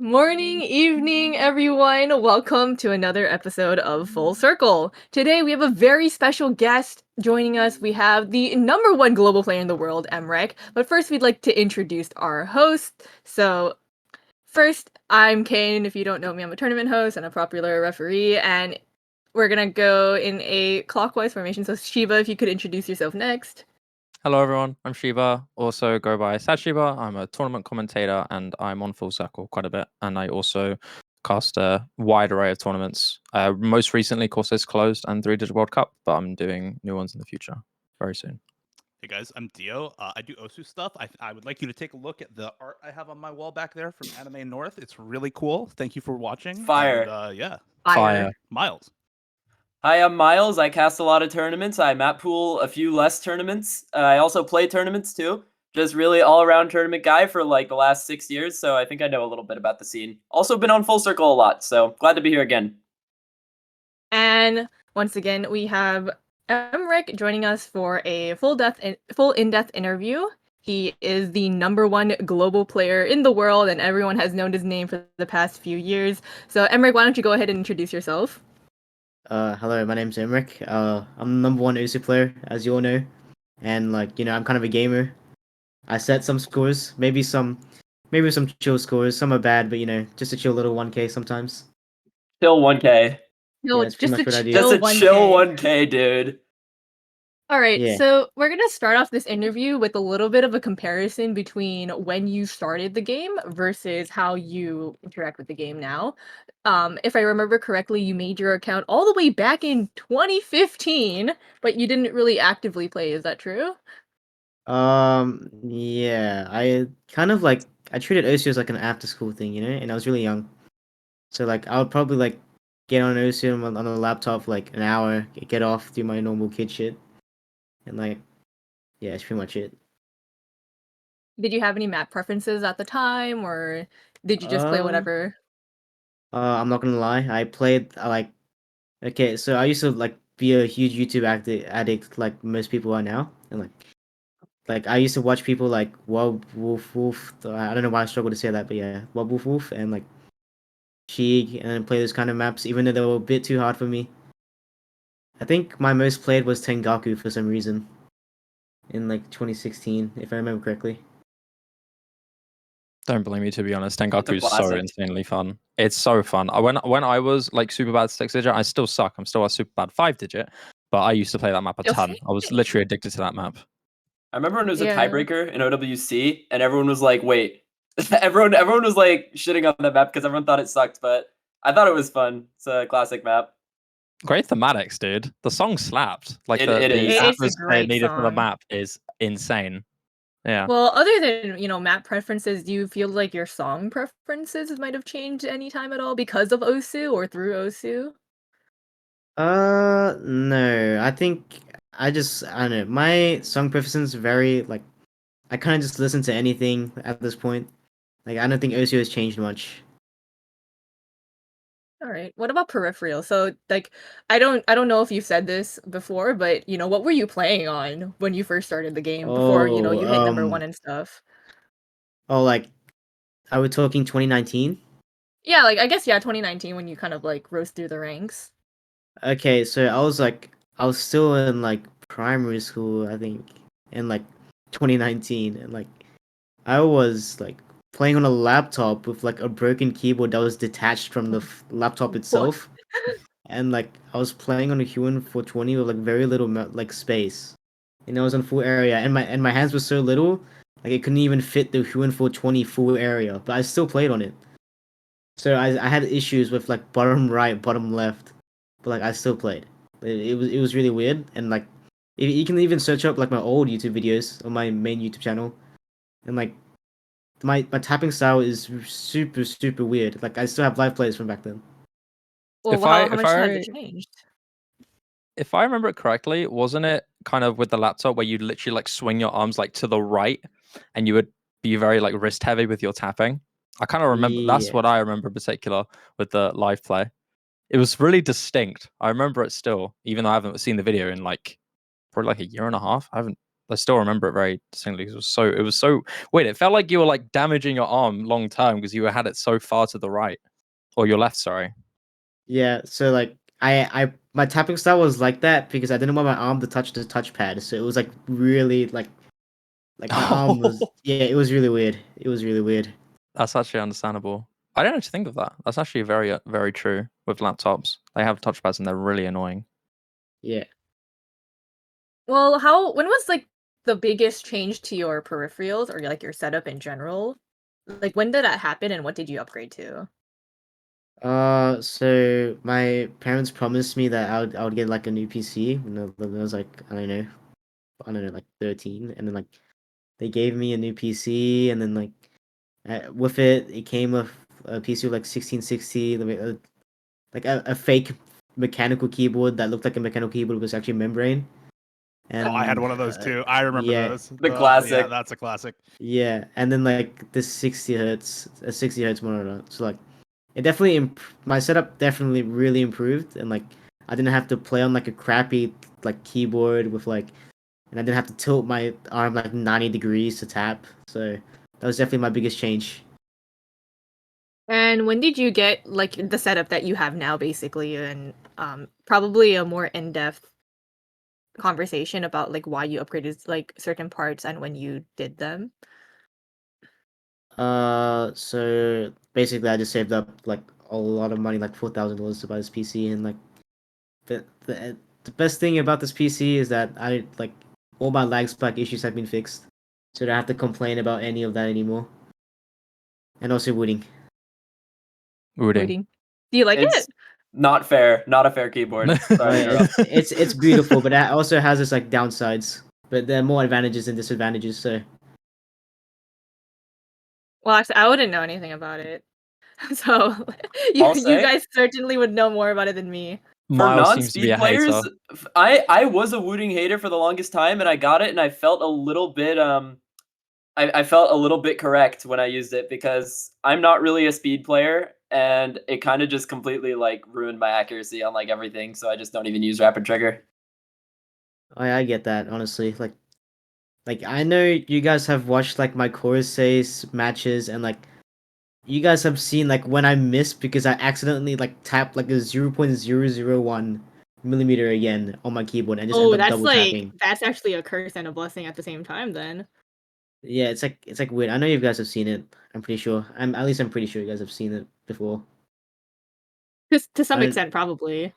Morning, evening, everyone. Welcome to another episode of Full Circle. Today we have a very special guest joining us. We have the number one global player in the world, mrekk. But first, we'd like to introduce our host. So, first, I'm Kane. If you don't know me, I'm a tournament host and a popular referee. And we're gonna go in a clockwise formation. So, Shiva, if you could introduce yourself next. Hello everyone, I'm Shiva, also go by Sad Shiva. I'm a tournament commentator and I'm on Full Circle quite a bit. And I also cast a wide array of tournaments. Most recently, courses closed and 3-digit World Cup, but I'm doing new ones in the future very soon. Hey guys, I'm Dio. I do Osu stuff. I would like you to take a look at the art I have on my wall back there from Anime North. It's really cool. Thank you for watching. Fire. And, yeah. Fire. Miles. Hi, I'm Miles. I cast a lot of tournaments. I map pool a few less tournaments. I also play tournaments too. Just really all-around tournament guy for like the last 6 years, so I think I know a little bit about the scene. Also been on Full Circle a lot, so glad to be here again. And once again, we have mrekk joining us for a full in-depth interview. He is the number one global player in the world, and everyone has known his name for the past few years. So, mrekk, why don't you go ahead and introduce yourself? Hello, my name's mrekk. I'm the number one Usu player, as you all know. And I'm kind of a gamer. I set some scores, maybe some chill scores. Some are bad, but just a chill little 1K sometimes. Chill 1K. No, Yeah, it's pretty just much what I a do. chill Just a 1K. chill 1K, dude. All right, Yeah. so we're going to start off this interview with a little bit of a comparison between when you started the game versus how you interact with the game now. If I remember correctly, you made your account all the way back in 2015, but you didn't really actively play. Is that true? Yeah, I kind of I treated Osu as like an after school thing, and I was really young. So I would probably get on Osu on the laptop for an hour, get off, do my normal kid shit. And yeah, it's pretty much it. Did you have any map preferences at the time, or did you just play whatever? I'm not gonna lie, I played okay, so I used to be a huge YouTube addict like most people are now, and I used to watch people like Wob Wolf Wolf. I don't know why I struggle to say that, but yeah, Wob Wolf Wolf and Sheik, and then play those kind of maps, even though they were a bit too hard for me. I think my most played was Tengaku for some reason in 2016, if I remember correctly. Don't blame me, to be honest. It's a Tengaku is so classic. insanely fun. It's so fun. When I was super bad 6-digit, I still suck. I'm still a super bad 5-digit, but I used to play that map a ton. I was literally addicted to that map. I remember when it was a Yeah. tiebreaker in OWC, and everyone was like, wait. everyone was like shitting on the map because everyone thought it sucked, but I thought it was fun. It's a classic map. Great thematics, dude. The song slapped. It The is. It's a atmosphere great needed for the song. map is insane. Yeah. Well, other than, map preferences, do you feel like your song preferences might have changed any time at all because of Osu or through Osu? No, I think I don't know. My song preferences vary. I kind of just listen to anything at this point. I don't think Osu has changed much. All right. What about peripheral? So, I don't know if you've said this before, but what were you playing on when you first started the game before, you hit number one and stuff? Oh, are we talking 2019? Yeah, I guess 2019 when you kind of rose through the ranks. Okay, so I was still in primary school, I think, in 2019, and I was playing on a laptop with a broken keyboard that was detached from the laptop itself, and I was playing on a Huan 420 with very little space, and I was in full area, and my hands were so little, it couldn't even fit the Huan 420 full area, but I still played on it. So I had issues with bottom right, bottom left, but I still played. It was really weird, and you can even search up my old YouTube videos on my main YouTube channel, and my tapping style is super weird. I still have live plays from back then. Well, how much has it changed? If I remember it correctly, wasn't it kind of with the laptop where you'd literally swing your arms to the right, and you would be very wrist heavy with your tapping? I kind of remember. That's what I remember in particular with the live play. It was really distinct. I remember it still, even though I haven't seen the video in probably a year and a half. I haven't I still remember it very distinctly. It was so weird. It felt like you were like damaging your arm long term because you had it so far to the right or your left. Sorry. Yeah, so like my tapping style was like that because I didn't want my arm to touch the touchpad. So it was like really like my arm was yeah, it was really weird. It was really weird. That's actually understandable. I didn't actually think of that. That's actually very very true with laptops. They have touchpads and they're really annoying. Yeah. Well, when was like the biggest change to your peripherals or like your setup in general? Like when did that happen and what did you upgrade to? So my parents promised me that I would get like a new PC when I was like I don't know like 13, and then like they gave me a new PC, and then like with it came a PC with like 1660, like a fake mechanical keyboard that looked like a mechanical keyboard but was actually membrane. Oh, I had And one of those too. I remember yeah, those. The Yeah, classic. that's a classic. yeah, and then like this 60 hertz monitor. So like it definitely my setup definitely really improved, and like I didn't have to play on like a crappy like keyboard with like, and I didn't have to tilt my arm like 90 degrees to tap. So that was definitely my biggest change. And when did you get like the setup that you have now basically and probably a more in-depth conversation about like why you upgraded like certain parts and when you did them? So basically, I just saved up like a lot of money, like $4,000 to buy this PC, and like the best thing about this PC is that I like all my lag spike issues have been fixed, so I don't have to complain about any of that anymore. And also wooting. Wooding. Waiting. Do you like It's it? not fair. Not a fair keyboard. Sorry to interrupt. It's beautiful, but it also has its like downsides. But there are more advantages than disadvantages. So Well, actually, I wouldn't know anything about it. So I'll you say guys certainly would know more about it than me. for Miles seems to be non-speed a hater. players, I was a Wooting hater for the longest time, and I got it, and I felt a little bit I felt a little bit correct when I used it because I'm not really a speed player, and it kind of just completely like ruined my accuracy on like everything. So I just don't even use rapid trigger. I get that honestly. Like I know you guys have watched like my Corsace matches, and like you guys have seen like when I miss because I accidentally like tap like a 0.001 millimeter again on my keyboard and just end Oh, up double tapping. that's actually a curse and a blessing at the same time then. Yeah, it's like weird. I know you guys have seen it. I'm pretty sure. I'm pretty sure you guys have seen it before. Just to I some don't extent probably.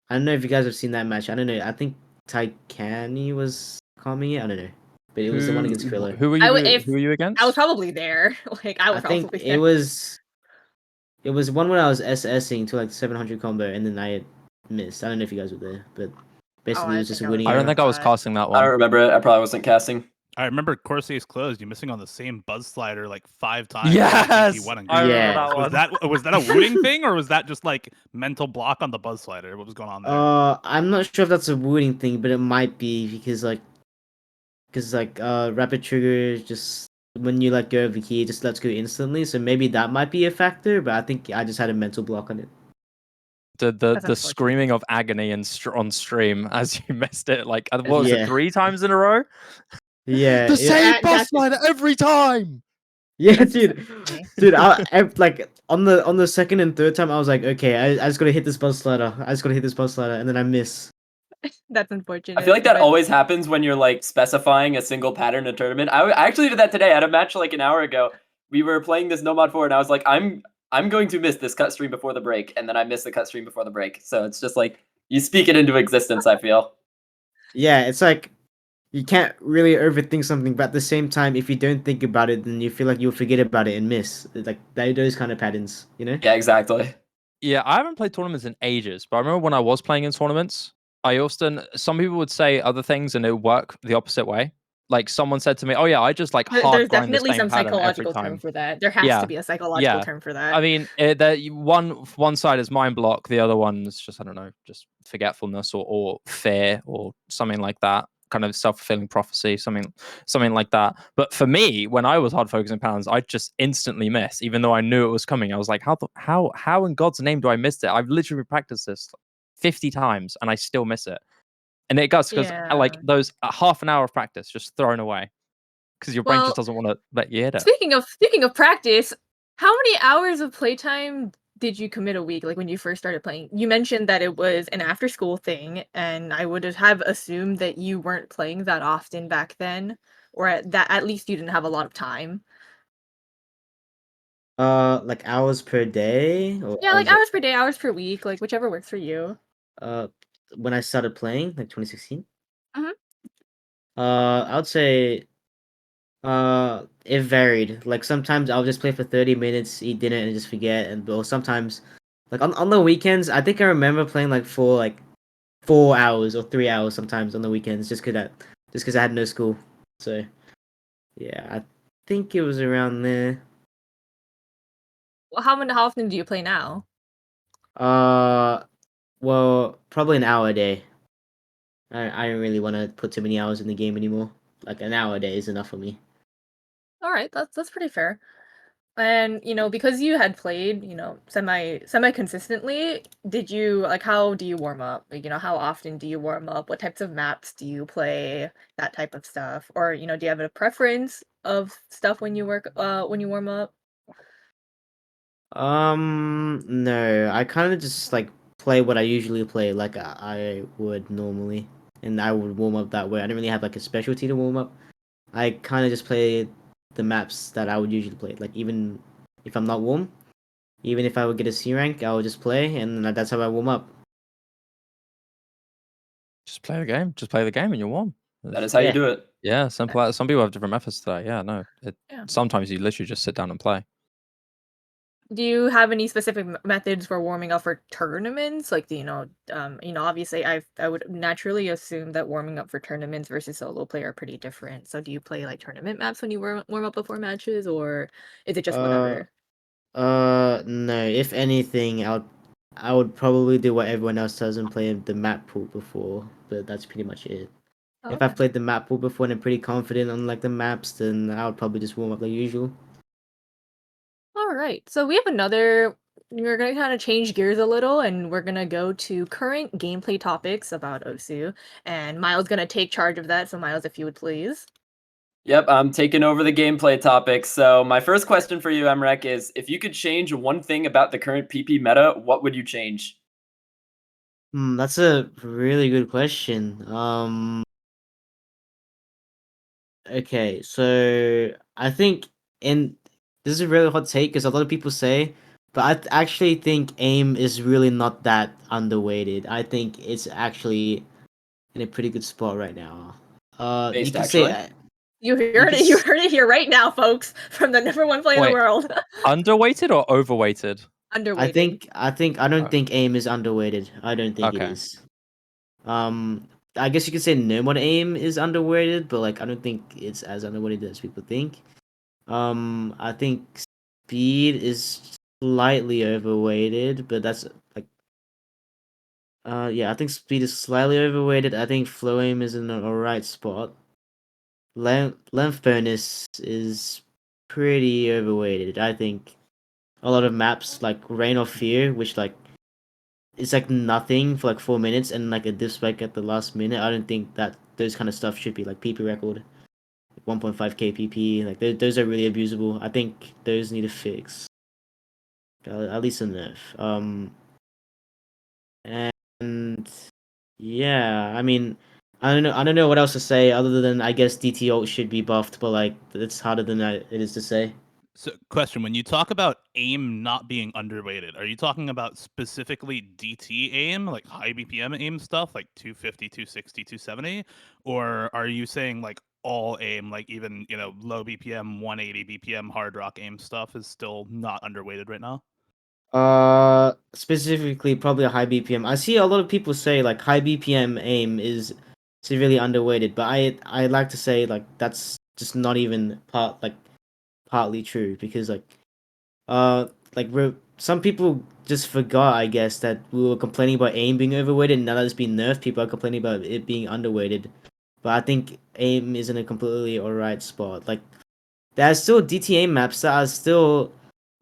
I don't know if you guys have seen that match. I don't know. I think Taikani was calming it. I don't know, but it was the one against Kriller. Who were I would you? if Who were you I was against? probably there. Like I I was think probably there. it was one when I was SSing to like 700 combo, and then I missed. I don't know if you guys were there, but Oh, basically it I was just think a I was winning I there don't for error. think I was that. casting that I don't one. remember it. I probably wasn't casting. I remember Corsair's closed. You missing on the same buzz slider like 5 times. Yes, He won in I group remember Yeah. that one. Was that a wooting thing or was that just like mental block on the buzz slider? What was going on there? I'm not sure if that's a wooting thing, but it might be because rapid trigger just when you let go of the key, it just lets go instantly. So maybe that might be a factor, but I think I just had a mental block on it. That's The unfortunate. screaming of agony on stream as you missed it. Like what was Yeah. it? 3 times in a row. Yeah, The yeah, same boss That's fighter every time. yeah, that's just dude, unfortunate. dude. Like on the second and third time, I was like, okay, I just gotta hit this buzz slider. I just gotta hit this buzz slider, and then I miss. That's I unfortunate. feel like that but always happens when you're like specifying a single pattern in a tournament. I actually did that today. I had a match like an hour ago. We were playing this Nomad 4, and I was like, I'm going to miss this cut stream before the break, and then I missed the cut stream before the break. So it's just like you speak it into existence. I feel. Yeah, it's like you can't really overthink something, but at the same time, if you don't think about it, then you feel like you'll forget about it and miss. It's like those kind of patterns, you know? Yeah, exactly. Yeah, I haven't played tournaments in ages, but I remember when I was playing in tournaments, I often some people would say other things and it would work the opposite way. Like someone said to me, "Oh yeah, I just like hard there's grind the definitely same some pattern every psychological term time." for that. There has to Yeah, be a psychological yeah. term for I that. mean, one side is mind block, the other one's just I don't know, just forgetfulness or fear or something like that. Kind of self-fulfilling prophecy, something like that. But for me, when I was hard focusing patterns, I just instantly miss, even though I knew it was coming. I was like, how in God's name do I miss it? I've literally practiced this 50 times and I still miss it. And it does because like Yeah. those half an hour of practice just thrown away because your brain just Well, doesn't want to let you hit it. speaking of practice, how many hours of playtime did you commit a week? Like when you first started playing, you mentioned that it was an after school thing, and I would have assumed that you weren't playing that often back then, or at least you didn't have a lot of time. Like hours per day or Yeah, like hours. hours per day, hours per week, like whichever works for you. Uh, when I started playing, like 2016. Mhm. I would say it varied. Like sometimes I'll just play for 30 minutes, eat dinner, and just forget. And or sometimes, like on the weekends, I think I remember playing like for like 4 hours or 3 hours sometimes on the weekends, just cause I had no school. So yeah, I think it was around there. Well, how often do you play now? Uh, well, probably an hour a day. I don't really want to put too many hours in the game anymore. Like an hour a day is enough for me. All right, that's pretty fair. And, because you had played, semi consistently, did you like how do you warm up? Like, how often do you warm up? What types of maps do you play? That type of stuff. Or, do you have a preference of stuff when you warm up? No, I kind of just like play what I usually play, like I would normally, and I would warm up that way. I don't really have like a specialty to warm up. I kind of just play the maps that I would usually play. Like even if I'm not warm, even if I would get a C rank, I would just play, and that's how I warm up. Just play the game. Just play the game and you're warm. That is It's- how you Yeah. do it. Yeah, simple. Some people have different methods to that. Yeah, no. Yeah. Sometimes you literally just sit down and play. Do you have any specific methods for warming up for tournaments? Like, obviously I would naturally assume that warming up for tournaments versus solo play are pretty different. So do you play like tournament maps when you warm up before matches, or is it just Uh, whatever? no. If anything, I would probably do what everyone else does and play the map pool before, but that's pretty much it. Oh, If okay. I've played the map pool before and I'm pretty confident on like the maps, then I would probably just warm up like usual. All right. So we have another. We're gonna kind of change gears a little, and we're gonna go to current gameplay topics about Osu. And Miles gonna take charge of that. So Miles, if you would please. Yep, I'm taking over the gameplay topic. So my first question for you, mrekk, is if you could change one thing about the current PP meta, what would you change? That's a really good question. Okay, so I think in this is a really hot take because a lot of people say, but actually think aim is really not that underweighted. I think it's actually in a pretty good spot right now. You Based, can say actually. you can. You heard it here right now, folks, from the number one player in the Wait, world. underweighted or overweighted? Underweighted. I don't Oh, think aim is underweighted. I don't think it okay. is. I guess you could say no mod aim is underrated, but like I don't think it's as underrated as people think. I think speed is slightly overweighted, but that's like yeah, I think speed is slightly overweighted. I think flow aim is in an alright spot. Length bonus is pretty overweighted. I think a lot of maps like Rain of Fear, which like it's like nothing for like 4 minutes and like a diff spike at the last minute. I don't think that those kind of stuff should be like PP record, 1.5k PP. Like those are really abusable. I think those need a fix. At least a nerf. And yeah, I mean, I don't know what else to say other than I guess DT ult should be buffed, but like it's harder than it is to say. So, question: when you talk about aim not being underrated, are you talking about specifically DT aim, like high BPM aim stuff, like 250, 260, 270, or are you saying like all aim, like even low BPM, 180 BPM hard rock aim stuff is still not underrated right now? Specifically, probably a high BPM. I see a lot of people say like high BPM aim is severely underweighted, but I like to say like that's just not even partly true because uh like some people just forgot I guess that we were complaining about aim being overweighted and now that it's been nerfed, people are complaining about it being underweighted. But I think aim is in a completely alright spot. Like there are still DTA maps that are still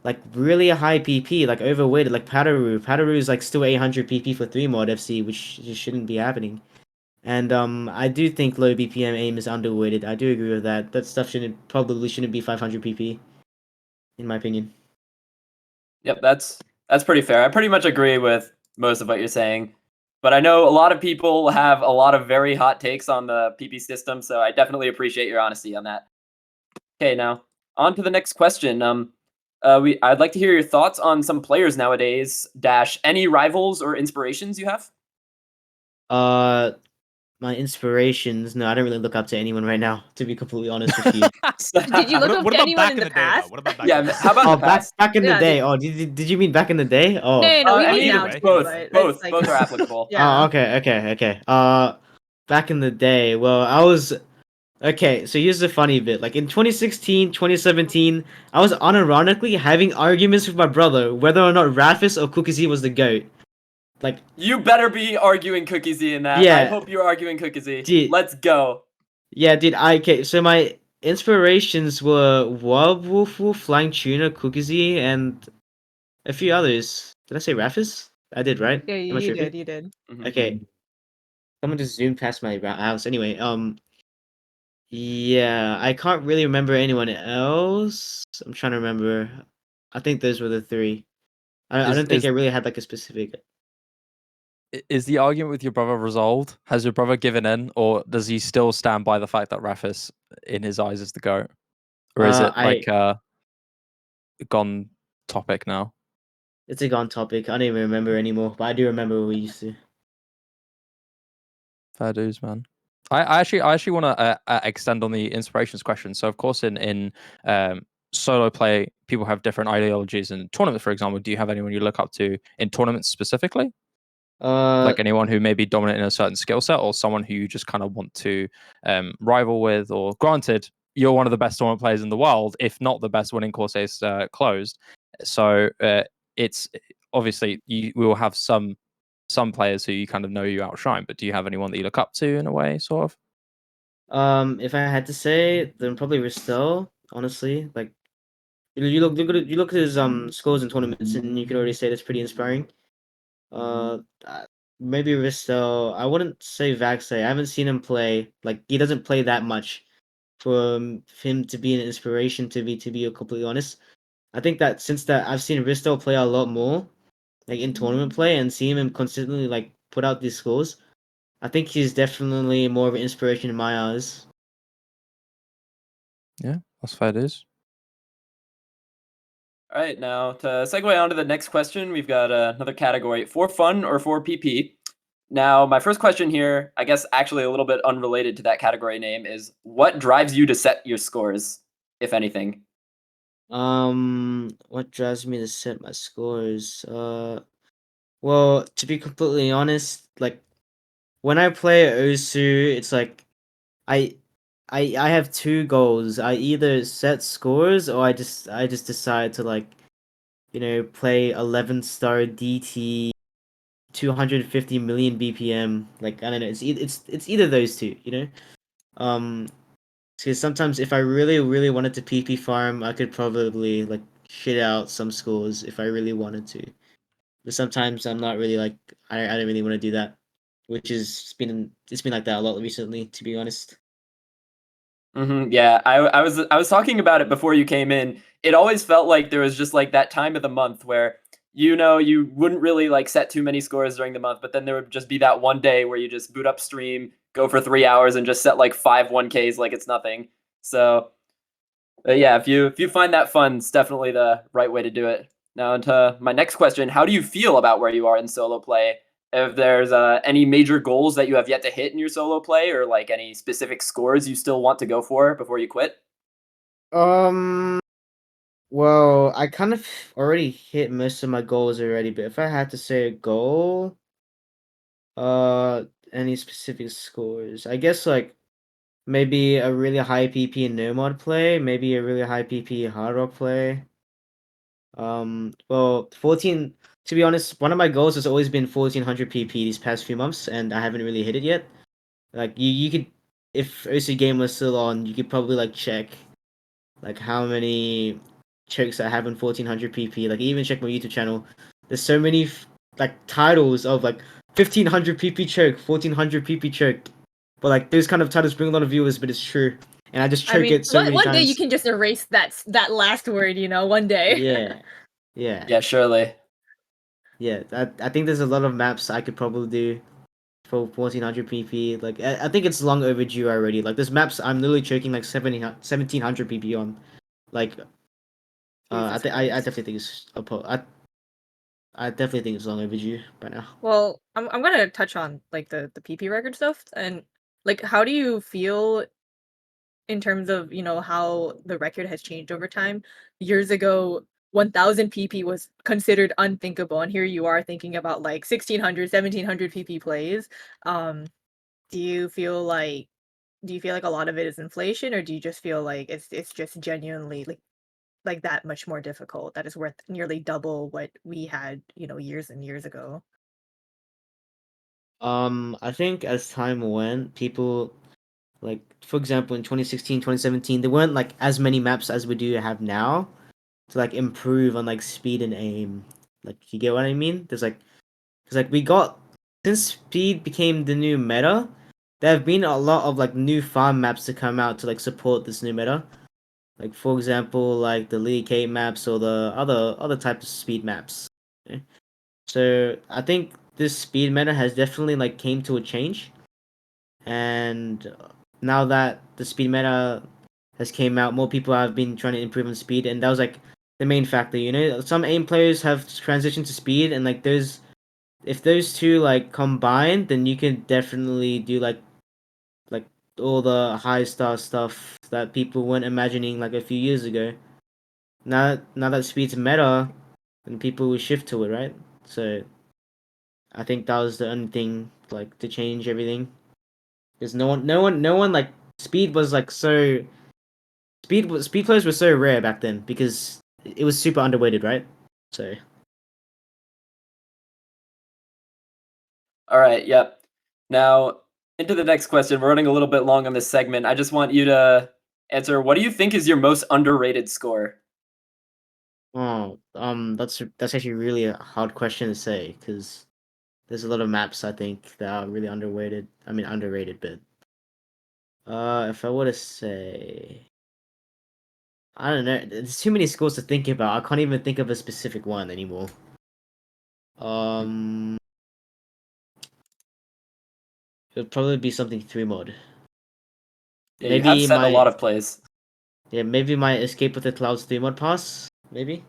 like really high PP, like overweighted, like Padaru. Padaru is like still 800 PP for 3 mod FC, which just shouldn't be happening. And I do think low BPM aim is underweighted. I do agree with that. That stuff probably shouldn't be 500 PP, in my opinion. Yep, that's pretty fair. I pretty much agree with most of what you're saying. But I know a lot of people have a lot of very hot takes on the PP system, so I definitely appreciate your honesty on that. Okay, now on to the next question. I'd like to hear your thoughts on some players nowadays. Dash any rivals or inspirations you have? My inspirations. No, I don't really look up to anyone right now, to be completely honest with you. Did you look up What to about anyone back in in the the day, though? past? What about back Yeah, in the day? how about in Oh, the past? back in the Yeah, day. Oh, did you mean back in the day? Oh. No, we I mean mean, either now way, too, either Both, way. but both, it's like, both are applicable. yeah. Oh, okay. Back in the day, well, I was okay. So here's the funny bit. Like in 2016, 2017, I was unironically having arguments with my brother whether or not Rafis or Cookie Z was the goat. Like, You better be arguing Cookie Z in that. I yeah, hope you're arguing Cookie Z. dude, Let's go. yeah, dude. Okay. So my inspirations were Werewolf, Flying Tuna, Cookie Z, and a few others. Did I say Rafis? I did, right? Yeah, Am I you tripping? did, you did. Mhm. Okay. Someone just zoomed past my house. Anyway, yeah, I can't really remember anyone else. I'm trying to remember. I think those were the three. I Is don't think is I really had like a specific. is the argument with your brother resolved? Has your brother given in, or does he still stand by the fact that Rafis, in his eyes, is the GOAT? Or is it I like a gone topic now? It's a gone topic. I don't even remember anymore, but I do remember what we used to. Fair dues, man. I actually want to extend on the inspirations question. So, of course, in solo play, people have different ideologies. In tournaments, for example, do you have anyone you look up to in tournaments specifically? Uh, Like anyone who may be dominant in a certain skill set, or someone who you just kind of want to rival with? Or granted, you're one of the best tournament players in the world, if not the best, winning course ace closed. So it's obviously we will have some players who you kind of know you outshine, but do you have anyone that you look up to in a way, sort of? if I had to say, then probably Ristel. Honestly, like you look at his scores in tournaments, and you can already say that's pretty inspiring. Uh, Maybe Ristel. I wouldn't say Vaxay. I haven't seen him play. Like he doesn't play that much for him to be an inspiration to be completely honest. I think that since that I've seen Ristel play a lot more, like in tournament play, and seeing him consistently like put out these scores, I think he's definitely more of an inspiration in my eyes. Yeah, that's fair dues. All right, now to segue on to the next question, we've got another category: for fun or for PP. Now, my first question here, I guess actually a little bit unrelated to that category name, is what drives you to set your scores, if anything? What drives me to set my scores? Well, to be completely honest, like when I play Osu, it's like I I have two goals. I either set scores or I just decide to like, play 11-star DT 250 million BPM. Like I don't know, it's either those two, you know? Um because sometimes if I really really wanted to PP farm, I could probably like shit out some scores if I really wanted to. But sometimes I'm not really like I don't really want to do that, which is it's been like that a lot recently, to be honest. Yeah, I was talking about it before you came in. It always felt like there was just like that time of the month where you wouldn't really like set too many scores during the month, but then there would just be that one day where you just boot up stream, go for 3 hours, and just set like five 1Ks like it's nothing. So yeah, if you find that fun, it's definitely the right way to do it. Now, into my next question: how do you feel about where you are in solo play? If there's any major goals that you have yet to hit in your solo play, or like any specific scores you still want to go for before you quit? Um, well, I kind of already hit most of my goals already, but if I had to say a goal, uh, any specific scores, I guess like maybe a really high PP Nomad play, maybe a really high PP Hard Rock play. Well, 14. To be honest, one of my goals has always been 1400 PP these past few months, and I haven't really hit it yet. Like you could, if OC game was still on, you could probably like check like how many chokes I have in 1400 PP. Like even check my YouTube channel. There's so many like titles of like 1500 PP choke, 1400 PP choke, but like those kind of titles bring a lot of viewers, but it's true. And I just I choke mean, it so many one day times. you can just erase that last word, one day. Yeah, yeah, Yeah, surely. yeah. I think there's a lot of maps I could probably do for 1400 PP. Like I think it's long overdue already. Like there's maps I'm literally choking like 1700 PP on. Like Jesus I Christ. definitely think it's I definitely think it's long overdue by now. Well, I'm gonna touch on like the PP record stuff and like how do you feel in terms of how the record has changed over time? Years ago, 1000 PP was considered unthinkable, and here you are thinking about like 1600, 1700 PP plays. Um, do you feel like a lot of it is inflation, or do you just feel like it's just genuinely like that much more difficult, that is worth nearly double what we had years and years ago? I think as time went, people like for example in 2016, 2017, there weren't like as many maps as we do have now to like improve on like speed and aim. Like you get what I mean? Cause like we got since speed became the new meta, there have been a lot of like new farm maps to come out to like support this new meta. Like for example, like the League 8 maps or the other types of speed maps. Okay? So I think this speed meta has definitely like came to a change, and now that the speed meta has came out, more people have been trying to improve on speed, and that was like the main factor. Some aim players have transitioned to speed, and like those if those two like combine, then you can definitely do like all the high star stuff that people weren't imagining like a few years ago. Now that speed's meta, then people will shift to it, right? So I think that was the only thing like to change everything. Because no one like speed was like so speed players were so rare back then because it was super underweighted, right? So All right, yep. Now, into the next question. We're running a little bit long on this segment. I just want you to answer, what do you think is your most underrated score? that's actually really a hard question to say because there's a lot of maps I think that are really underrated. I mean underrated, but if I were to say, I don't know. There's too many scores to think about. I can't even think of a specific one anymore. Um, it would probably be something 3 mod. Yeah, you have said a lot of plays. Maybe my Escape with the Clouds 3 mod pass. Maybe.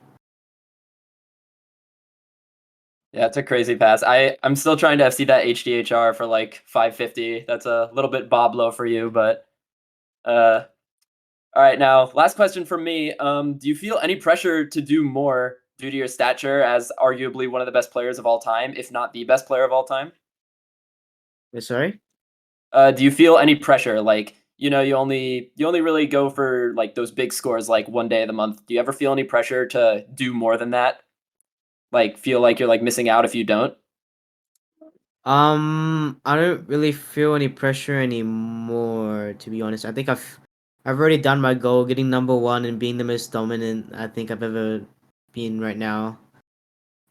Yeah, it's a crazy pass. I'm still trying to FC that HDHR for like 550. That's a little bit bob low for you, but all right, now last question from me. Do you feel any pressure to do more due to your stature as arguably one of the best players of all time, if not the best player of all time? Wait, sorry. Do you feel any pressure? Like, you only really go for like those big scores like one day of the month. Do you ever feel any pressure to do more than that? Like feel like you're like missing out if you don't? I don't really feel any pressure anymore, to be honest. I think I've already done my goal, getting number one and being the most dominant I think I've ever been right now.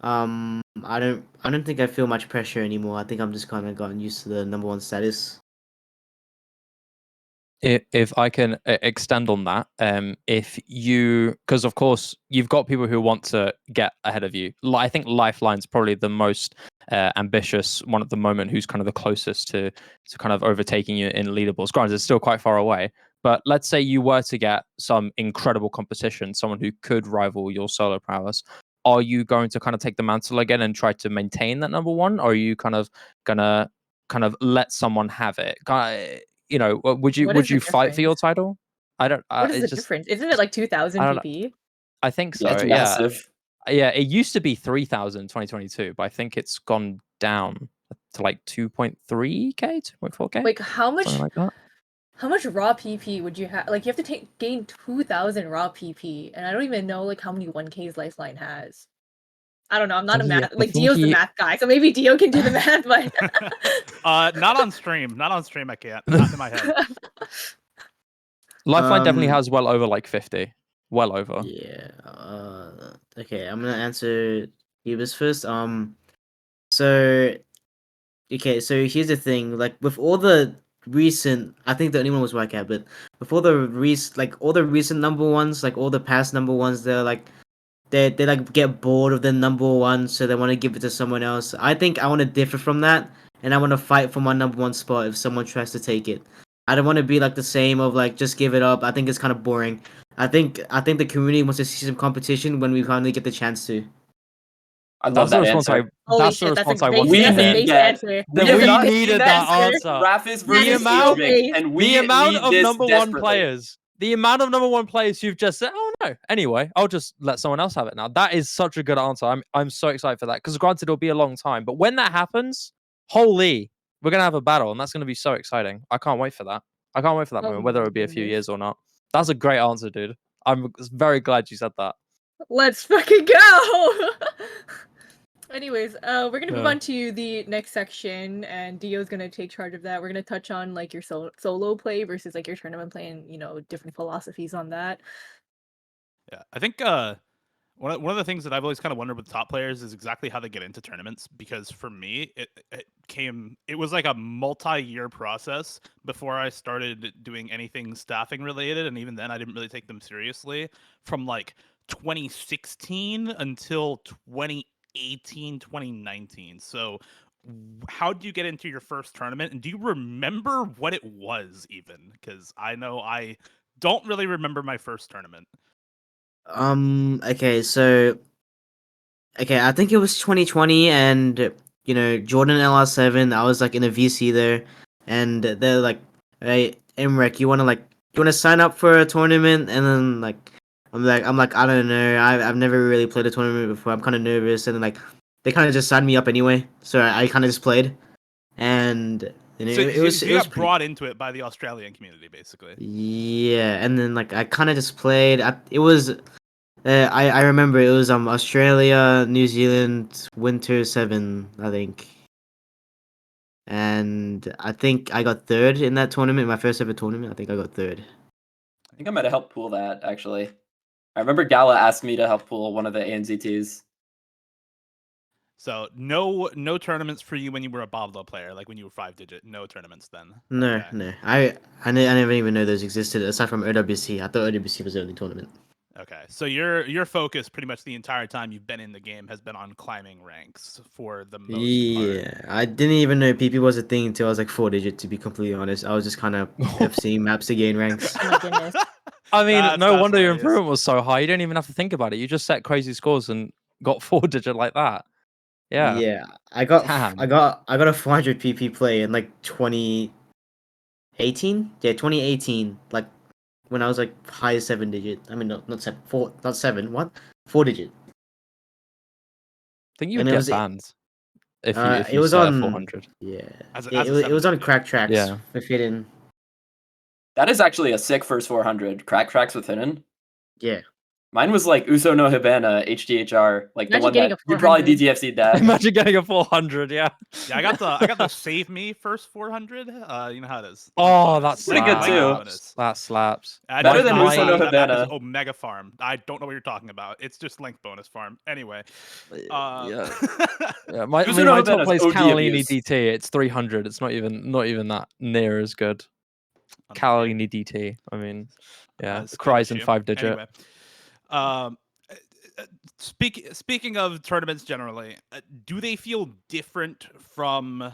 I don't think I feel much pressure anymore. I think I'm just kind of gotten used to the number one status. If I can extend on that, if you, because of course you've got people who want to get ahead of you. I think Lifeline's probably the most ambitious one at the moment, who's kind of the closest to kind of overtaking you in leaderboards. Granted, it's still quite far away, but let's say you were to get some incredible competition, someone who could rival your solo prowess. Are you going to kind of take the mantle again and try to maintain that number one, or are you kind of gonna kind of let someone have it? Would you What is the fight for your difference? title? I don't. What is the It's just difference? Isn't it like 2000 I don't know. PP? I think Yeah, so. it's Yeah, massive. yeah. It used to be 3,000 in 2022, but I think it's gone down to like 2.3k, 2.4k, Like how something much like that. how much raw PP would you have? Like you have to gain 2000 raw PP, and I don't even know like how many 1Ks Lifeline has. I don't know. I'm not a Yeah, math, I like think Dio's the he. math guy, so maybe Dio can do the math, but Not on stream. Not on stream. I can't. Not in my head. Lifeline definitely Um, has well over like 50, well over. yeah. Okay, I'm gonna answer Hubis first. So okay, so here's the thing. Like with all the recent. I think the only one was Wildcat, but before all the recent number ones, like all the past number ones, they like get bored of the number one, so they want to give it to someone else. I think I want to differ from that, and I want to fight for my number one spot if someone tries to take it. I don't want to be like the same of like just give it up. I think it's kind of boring. I think the community wants to see some competition when we finally get the chance to. I love That's the that response answer. Holy that's the shit, that's a response I base, wanted We to that's a hear. need base that. answer. We That have we not Base needed seen that that answer. since answer. Raffis That versus is so amount- Agemik, base. and The we amount need of this number one desperately. players, you've just said, oh no. Anyway, I'll just let someone else have it now. That is such a good answer. I'm so excited for that because granted it'll be a long time, but when that happens, holy, we're gonna have a battle, and that's gonna be so exciting. I can't wait for that. I can't wait for that Oh moment, whether my it'll be a few goodness. years or not. That's a great answer, dude. I'm very glad you said that. Let's fucking go! Anyways, we're gonna move Yeah. on to the next section, and Dio's gonna take charge of that. We're gonna touch on like your solo play versus like your tournament play, and different philosophies on that. Yeah, I think one of the things that I've always kind of wondered with top players is exactly how they get into tournaments. Because for me, it was like a multi-year process before I started doing anything staffing related, and even then, I didn't really take them seriously. From like 2016 until 2018, 2019. So, how did you get into your first tournament, and do you remember what it was even? Because I know I don't really remember my first tournament. Okay, so I think it was 2020, and Jordan LR7. I was like in a VC there, and they're like, "Hey, mrekk, you wanna sign up for a tournament?" And then like, I'm like, I don't know. I've never really played a tournament before. I'm kind of nervous, and then like, they kind of just signed me up anyway. So I kind of just played, and So, it so was so it you was got pretty. brought into it by the Australian community, basically. Yeah, and then like I kind of just played. It was I remember it was Australia, New Zealand, Winter 7, I think. And I think I got third in that tournament, my first ever tournament. I think I got third. I think I might have helped pool that actually. I remember Gala asked me to help pool one of the ANZTs. So no tournaments for you when you were a Boblo player, like when you were 5-digit. No tournaments then. No, Okay. no. I never even know those existed aside from OWC. I thought OWC was the only tournament. Okay. So your focus pretty much the entire time you've been in the game has been on climbing ranks for the most part. Yeah, I didn't even know PP was a thing until I was like 4-digit, to be completely honest. I was just kind of FCing maps to gain ranks. Oh my goodness. I mean, That's no wonder your hilarious. improvement was so high. You don't even have to think about it. You just set crazy scores and got 4-digit like that. Yeah. Yeah, I Damn. got a 400 PP play in like 2018. Yeah, 2018. Like when I was like high 7-digit. I mean, not 7, 4, not 7. What? 4-digit. I think you And would it get was banned if it you was set a on 400. yeah. As It, a it was on 7-digit. crack tracks Yeah. with hidden. That is actually a sick first 400. Crack tracks with hidden. Yeah. Mine was like Uso no Hibana HDHR, like the Imagine one getting that a you probably 400. DTFC'd that. Imagine getting a 400. Yeah. Yeah, I got the save me first 400. You know how it is. Oh, Bonus. that's Pretty good Link too. bonus. That slaps. Better It's than not Uso no that is Hibana. Omega Farm. I don't know what you're talking about. It's just link bonus farm. Anyway. Yeah. Yeah. My Uso no top Hibana's play is OD Cannellini abuse. DT. It's 300. It's not even that near as good. Cannellini DT. I mean, yeah. Skill Cries in issue. 5-digit. Anyway. Um speaking of tournaments generally, do they feel different from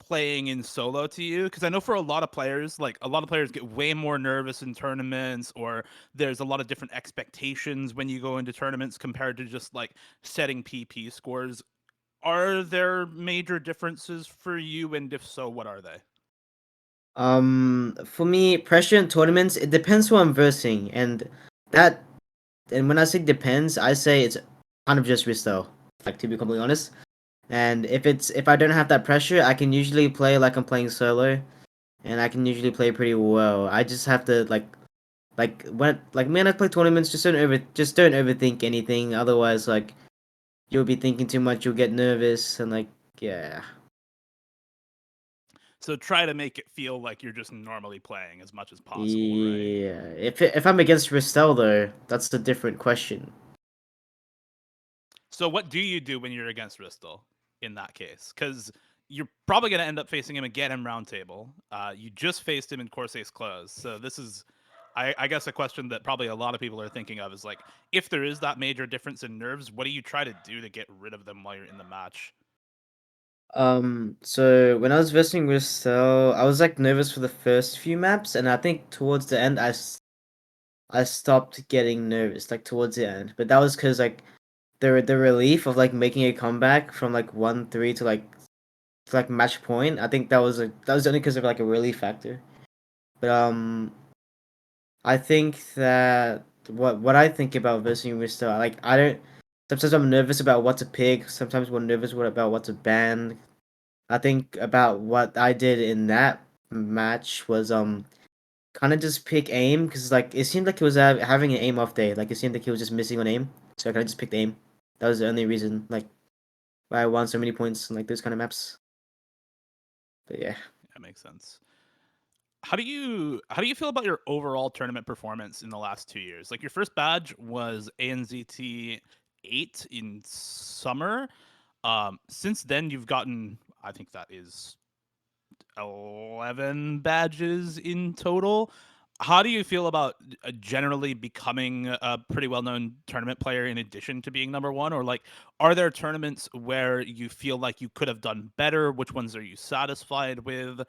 playing in solo to you? Because I know for a lot of players, like a lot of players get way more nervous in tournaments, or there's a lot of different expectations when you go into tournaments compared to just like setting PP scores. Are there major differences for you, and if so, what are they? For me, pressure in tournaments, it depends who I'm versing, that and when I say depends, I say it's kind of just your style. Like to be completely honest. And if I don't have that pressure, I can usually play like I'm playing solo, and I can usually play pretty well. I just have to when I play tournaments, just don't overthink anything. Otherwise, like you'll be thinking too much, you'll get nervous, and like yeah. So try to make it feel like you're just normally playing as much as possible, right? Yeah. If I'm against Ristel though, that's a different question. So what do you do when you're against Ristal in that case? Because you're probably going to end up facing him again in Roundtable. You just faced him in Corsairs Close, so this is, I guess, a question that probably a lot of people are thinking of is like, if there is that major difference in nerves, what do you try to do to get rid of them while you're in the match? So when I was versing Russell, I was like nervous for the first few maps, and I think towards the end, I stopped getting nervous, like towards the end. But that was because like the relief of like making a comeback from like 1-3 to like match point. I think that was only because of like a relief factor. But I think that what I think about versing Russell, like I don't. Sometimes I'm nervous about what to pick. Sometimes I'm nervous about what to ban. I think about what I did in that match was kind of just pick aim because like it seemed like he was having an aim off day. Like it seemed like he was just missing on aim, so I kind of just picked aim. That was the only reason like why I won so many points in like those kind of maps. But yeah. That makes sense. How do you feel about your overall tournament performance in the last 2 years? Like your first badge was ANZT 8 in summer. Since then, you've gotten, I think that is 11 badges in total. How do you feel about generally becoming a pretty well-known tournament player in addition to being number one? Or like, are there tournaments where you feel like you could have done better? Which ones are you satisfied with?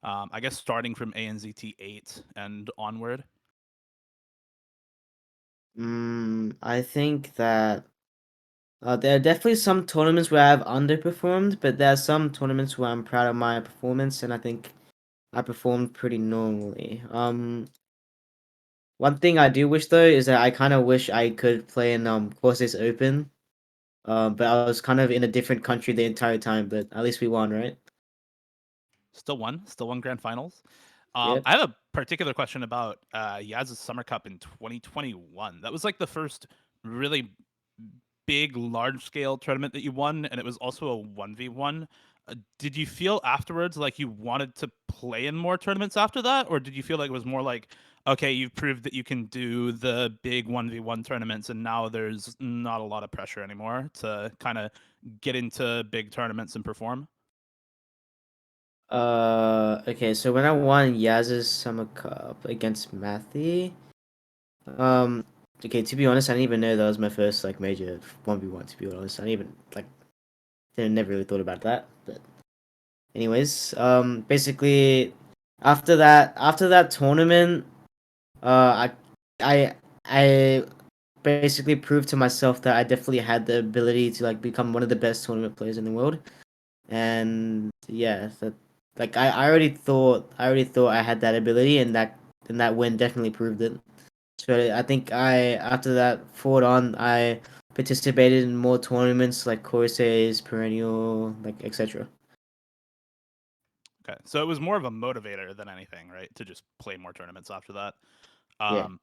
I guess starting from ANZT 8 and onward. I think that there are definitely some tournaments where I've underperformed, but there are some tournaments where I'm proud of my performance, and I think I performed pretty normally. One thing I do wish though is that I kind of wish I could play in Courses Open. But I was kind of in a different country the entire time. But at least we won, right? Still won grand finals. Yep. I have a particular question about Yaz's Summer Cup in 2021. That was like the first really big, large scale tournament that you won, and it was also a 1v1. Did you feel afterwards like you wanted to play in more tournaments after that, or did you feel like it was more like, okay, you've proved that you can do the big 1v1 tournaments, and now there's not a lot of pressure anymore to kind of get into big tournaments and perform? Okay, so when I won Yaz's Summer Cup against Matthew, um, okay, to be honest, I didn't even know that was my first like major 1v1. To be honest, I didn't even like didn't never really thought about that. But anyways, basically after that tournament, I I basically proved to myself that I definitely had the ability to like become one of the best tournament players in the world. And yeah, that like I already thought I had that ability, and that win definitely proved it. So I think I after that forward on I participated in more tournaments like courses, perennial, like etc. Okay, so it was more of a motivator than anything, right? To just play more tournaments after that. Yeah. Um,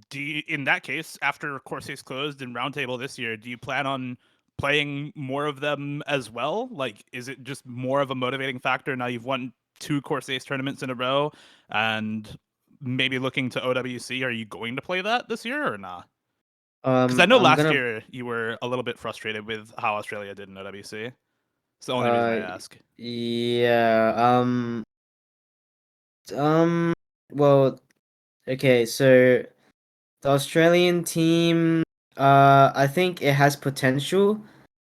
do you, in that case, after Corsairs closed in Roundtable this year, do you plan on playing more of them as well? Like, is it just more of a motivating factor now you've won two Corsairs tournaments in a row and maybe looking to OWC? Are you going to play that this year or not? Because I know I'm last gonna year you were a little bit frustrated with how Australia did in OWC. It's the only reason I uh ask. yeah um well okay, so the Australian team, I think it has potential,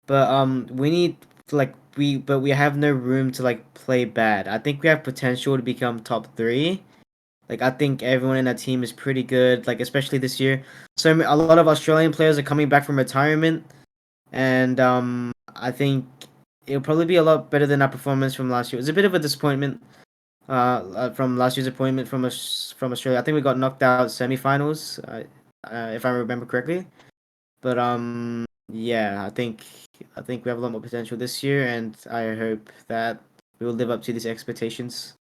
but we need like we have no room to like play bad. I think we have potential to become top three. Like I think everyone in that team is pretty good. Like especially this year, so a lot of Australian players are coming back from retirement, and I think it'll probably be a lot better than our performance from last year. It was a bit of a disappointment from last year's appointment from Australia. I think we got knocked out semifinals, if I remember correctly. But yeah, I think we have a lot more potential this year, and I hope that we will live up to these expectations.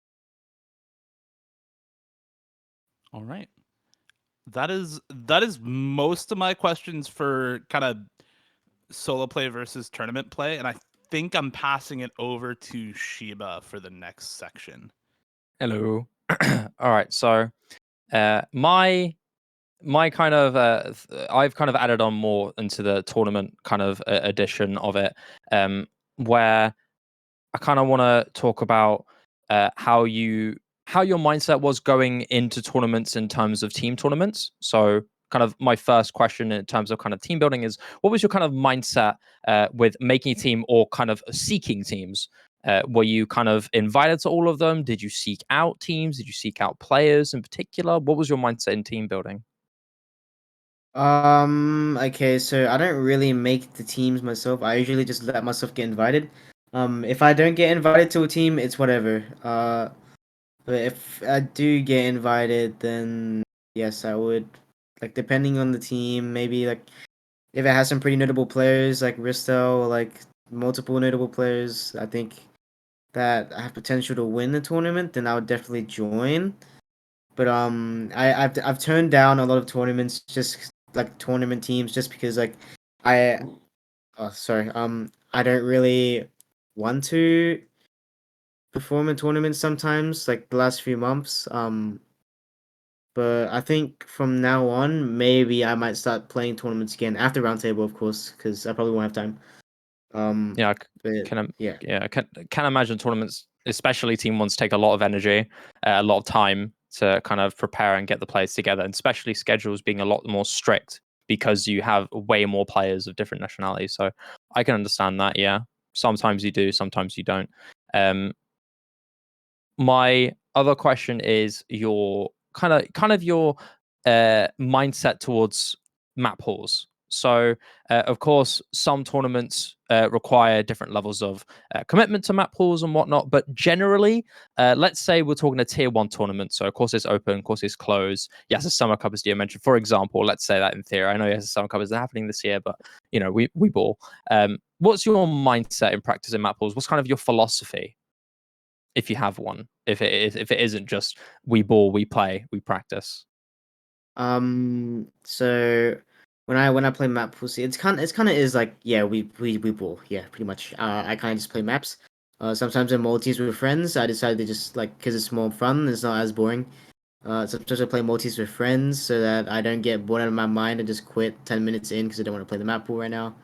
All right. That is most of my questions for kind of solo play versus tournament play, and I think I'm passing it over to Shiba for the next section. Hello. All right. So, my kind of I've kind of added on more into the tournament kind of edition of it, where I kind of want to talk about how your mindset was going into tournaments in terms of team tournaments. So, kind of my first question in terms of kind of team building is, what was your kind of mindset with making a team or kind of seeking teams? Were you kind of invited to all of them? Did you seek out teams? Did you seek out players in particular? What was your mindset in team building? Okay, so I don't really make the teams myself. I usually just let myself get invited. If I don't get invited to a team, it's whatever. But if I do get invited, then yes, I would. Like, depending on the team, maybe like if it has some pretty notable players like Risto, like multiple notable players, I think that have potential to win the tournament, then I would definitely join. But I've turned down a lot of tournaments, just like tournament teams, just because like I oh sorry I don't really want to perform in tournaments sometimes, like the last few months. But I think from now on, maybe I might start playing tournaments again after roundtable, of course, because I probably won't have time. Yeah, But can yeah. yeah, can imagine tournaments, especially team ones, take a lot of energy, a lot of time to kind of prepare and get the players together, and especially schedules being a lot more strict because you have way more players of different nationalities. So I can understand that. Yeah, sometimes you do, sometimes you don't. Um, my other question is your kind of your mindset towards map hauls. So, of course, some tournaments require different levels of commitment to map hauls and whatnot. But generally, let's say we're talking a tier one tournament. So, of course, it's open, of course, it's closed. Yes, a summer cup, as Dio mentioned. For example, let's say that in theory. I know yes, a summer cup isn't happening this year, but we ball. What's your mindset in practicing map hauls? What's kind of your philosophy, if you have one? If it isn't just we ball, we play, we practice. So when I play map pool, see, it's kind of is like, yeah, we ball, yeah, pretty much. I kind of just play maps. Sometimes in multis with friends, I decide to just like, because it's more fun, it's not as boring. Sometimes I play multis with friends so that I don't get bored out of my mind and just quit 10 minutes in because I don't want to play the map pool right now.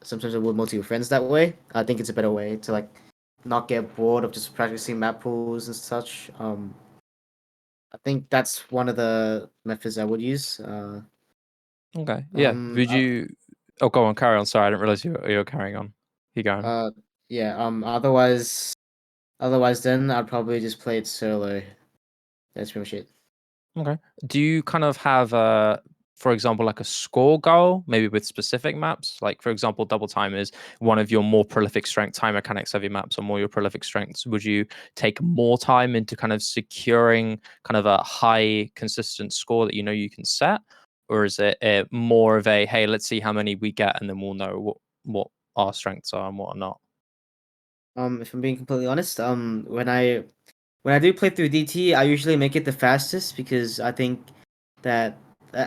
Sometimes I would multi with friends that way. I think it's a better way to like not get bored of just practicing map pools and such. I think that's one of the methods I would use. Okay, yeah. Would Uh, you? Oh, go on, carry on. Sorry, I didn't realize you were carrying on. Keep going. yeah. Otherwise, then I'd probably just play it solo. That's pretty much it. Okay. Do you kind of have for example, like a score goal, maybe with specific maps? Like, for example, double time is one of your more prolific strength time mechanics heavy maps, or more your prolific strengths. Would you take more time into kind of securing kind of a high consistent score that you know you can set? Or is it more of a, hey, let's see how many we get and then we'll know what our strengths are and what are not? If I'm being completely honest, when I do play through DT, I usually make it the fastest because I think that,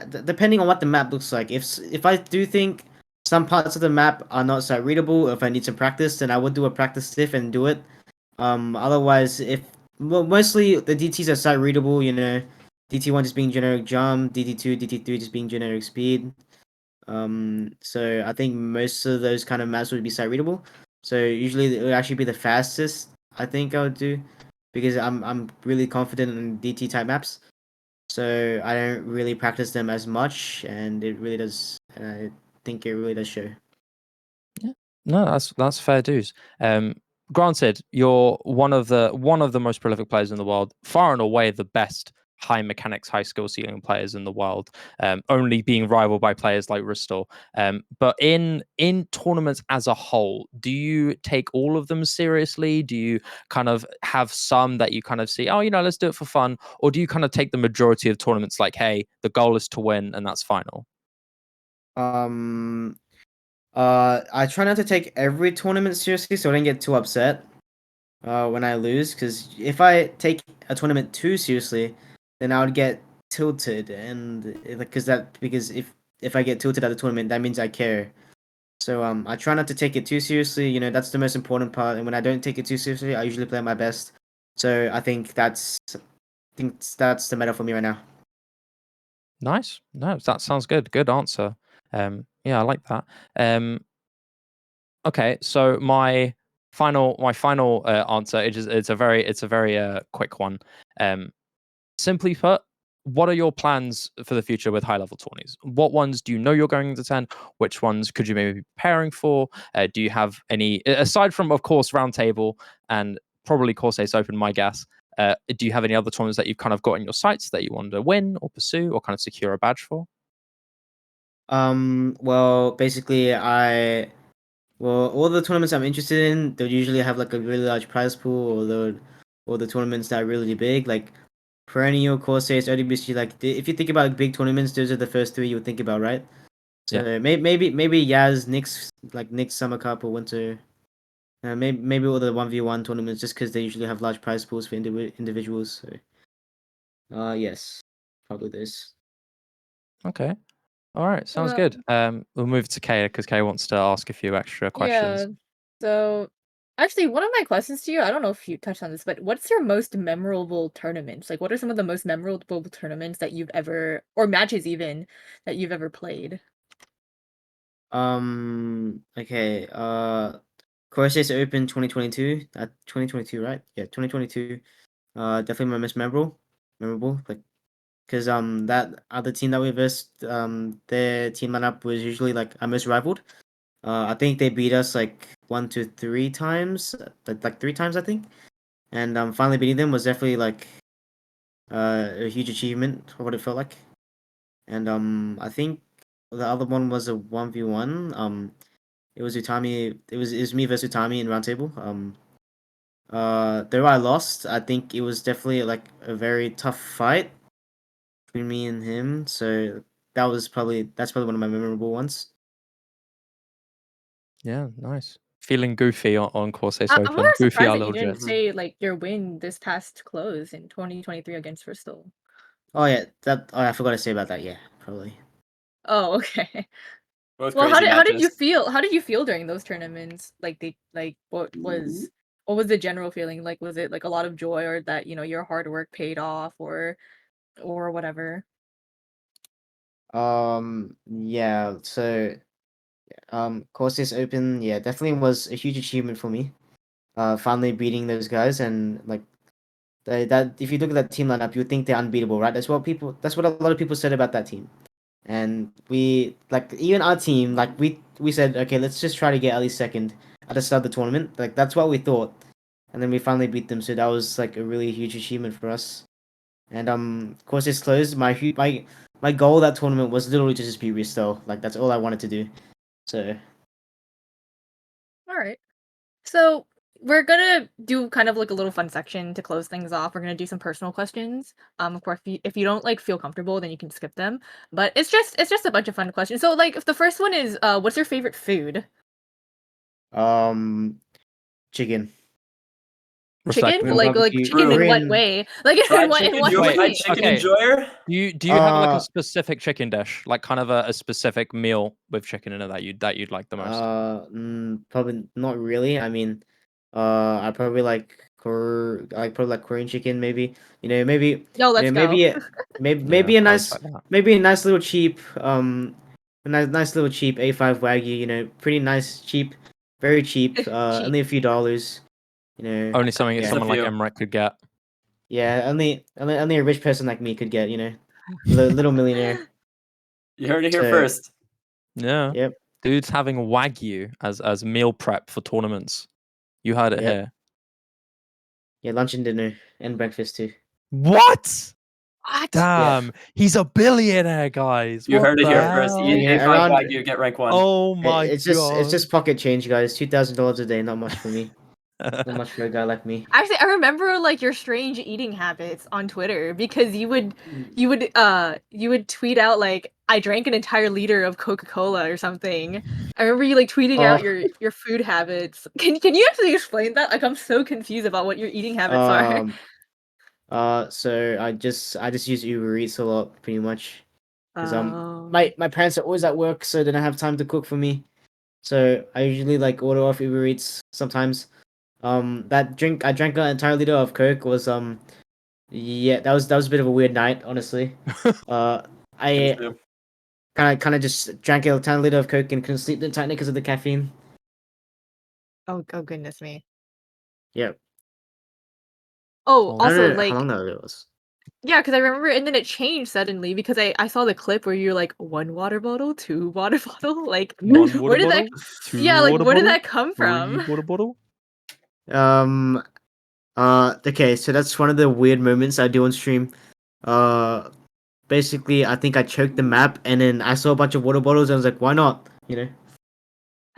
depending on what the map looks like, if I do think some parts of the map are not sight readable, if I need some practice, then I would do a practice stiff and do it. Otherwise, if mostly the DTs are sight readable, DT1 just being generic jump, DT2, DT3 just being generic speed. So I think most of those kind of maps would be sight readable. So usually it would actually be the fastest I think I would do because I'm really confident in DT type maps. So I don't really practice them as much, and it really does. And I think it really does show. Yeah. No, that's fair dues. Granted, you're one of the most prolific players in the world, far and away the best high mechanics, high skill ceiling players in the world, only being rivaled by players like Ristol. But in tournaments as a whole, do you take all of them seriously? Do you kind of have some that you kind of see, oh, let's do it for fun, or do you kind of take the majority of tournaments like, hey, the goal is to win and that's final? Um, I try not to take every tournament seriously, so I don't get too upset when I lose. Because if I take a tournament too seriously, then I would get tilted, and because if I get tilted at the tournament, that means I care. So I try not to take it too seriously. That's the most important part. And when I don't take it too seriously, I usually play my best. So I think that's the meta for me right now. Nice. No, that sounds good. Good answer. Yeah, I like that. Okay, so my final answer is it's a very quick one. Simply put, what are your plans for the future with high level tourneys? What ones do you know you're going to attend? Which ones could you maybe be preparing for? Do you have any, aside from, of course, Roundtable and probably Course Ace Open, my guess, do you have any other tournaments that you've kind of got in your sights that you want to win or pursue or kind of secure a badge for? Well, basically, all the tournaments I'm interested in, they'll usually have like a really large prize pool, or the tournaments that are really big, like Perennial, Corsairs, ODBC. Like if you think about big tournaments, those are the first three you would think about, right? So Yeah. maybe Yaz, Nick's Summer Cup or Winter. Maybe all the 1v1 tournaments, just because they usually have large prize pools for individuals. So, yes, probably this. Okay. All right. Sounds Well, good. We'll move to Kay because Kay wants to ask a few extra yeah. questions. So, actually, one of my questions to you, I don't know if you touched on this, but what's your most memorable tournaments? Like, what are some of the most memorable tournaments that you've ever, or matches even, that you've ever played? Okay. Corsairs Open 2022. 2022, right? Yeah, 2022. Definitely my most memorable. Like, because that other team that we versed, their team lineup was usually like our most rivaled. I think they beat us like 1 to 3 times, like 3 times I think, and finally beating them was definitely like a huge achievement for what it felt like. And I think the other one was a 1v1. It was Utami. It was me versus Utami in roundtable. Though I lost, I think it was definitely like a very tough fight between me and him. So that's probably one of my memorable ones. Yeah, nice. Feeling goofy on Course Ace I'm more Open. Goofy surprised our that you little didn't jits. say like your win this past close in 2023 against Bristol. Oh yeah, I forgot to say about that. Yeah, probably. Oh, okay. Both Well, crazy how did you matches. feel? How did you feel during those tournaments? Like what was the general feeling? Like was it like a lot of joy or that, your hard work paid off or whatever? Yeah. So Courses Open, yeah, definitely was a huge achievement for me. Finally beating those guys, and like that if you look at that team lineup, you would think they're unbeatable, right? That's what a lot of people said about that team. And we like even our team, like we said, okay, let's just try to get at least second at the start of the tournament. Like that's what we thought. And then we finally beat them, so that was like a really huge achievement for us. And of course it's closed. My goal that tournament was literally to just be Risto. Like that's all I wanted to do. So All right. So we're gonna do kind of like a little fun section to close things off. We're gonna do some personal questions. Of course, if you don't like feel comfortable, then you can skip them. But it's just a bunch of fun questions. So like, if the first one is, what's your favorite food? um chicken. Chicken? Korean Respectable. Like barbecue. chicken in True. what Korean way? Like in Fried what in chicken? what You're a Wait, fried way? chicken okay. enjoyer? Do you have like a uh specific chicken dish, like kind of a specific meal with chicken in it that you'd like the most? Probably not really. I mean, I probably like probably like Korean chicken maybe. Maybe Yo, let's go. Yeah, I respect that. maybe a nice little cheap nice little cheap A5 Wagyu, pretty nice cheap, very cheap, Cheap. only a few dollars, you know. Only something that Just a Yeah. someone like few. mrekk could get. Yeah, only a rich person like me could get, little millionaire. You heard it here So, first. Yeah. yep. Dude's having wagyu as meal prep for tournaments. You heard it Yep. here. Yeah, lunch and dinner and breakfast too. What? What? Yeah. Damn, he's a billionaire, guys. You What heard it the here first. hell? Eat Yeah, A5 around Wagyu, get rank 1. Oh my it's god. just pocket change, guys. $2,000 a day, not much for me. Not much for a guy like me. Actually, I remember like your strange eating habits on Twitter because you would tweet out like I drank an entire liter of Coca-Cola or something. I remember you like tweeting out Oh, your food habits. Can you actually explain that? Like I'm so confused about what your eating habits are. um, so I just use Uber Eats a lot, pretty much, because Oh. my parents are always at work, so they don't have time to cook for me. So I usually like order off Uber Eats sometimes. I drank an entire liter of Coke was yeah, that was a bit of a weird night, honestly. Uh, Me I too. kind of just drank a tiny liter of Coke and couldn't sleep the entire night because of the caffeine. Oh, goodness me. Yep. Oh, Oh. I also, don't know how like, long that was. yeah, because I remember, and then it changed suddenly because I saw the clip where you're like, 1 water bottle, 2 water bottle, like, One water where did that bottle, two yeah, like, water where did bottle, that come 3 from? water bottle. Um. Okay, so that's one of the weird moments I do on stream. Uh, Basically, I think I choked the map, and then I saw a bunch of water bottles, and I was like, why not? You know,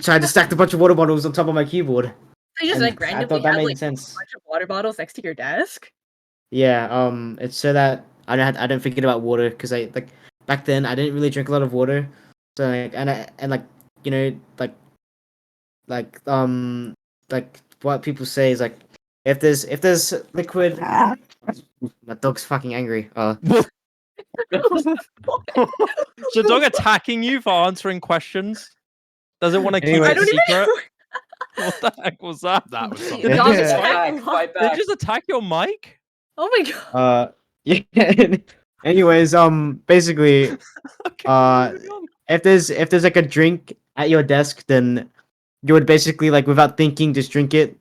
so I just stacked a bunch of water bottles on top of my keyboard, You just, and like, I randomly thought that had, made like, a sense. bunch of water bottles next to your desk? Yeah. It's so that I don't forget about water because I like back then I didn't really drink a lot of water, so like and like you know like like what people say is like if there's liquid. My dog's fucking angry. Is your dog attacking you for answering questions? Does it want to keep I it don't Anyways. even secret? know. What the heck was that? That was The something. Did dog it just attacked fight? a Fight lot. back. Did it just attack your mic? Oh my god. Yeah. Anyways, basically, Okay, moving on. if there's like a drink at your desk, then you would basically like without thinking just drink it.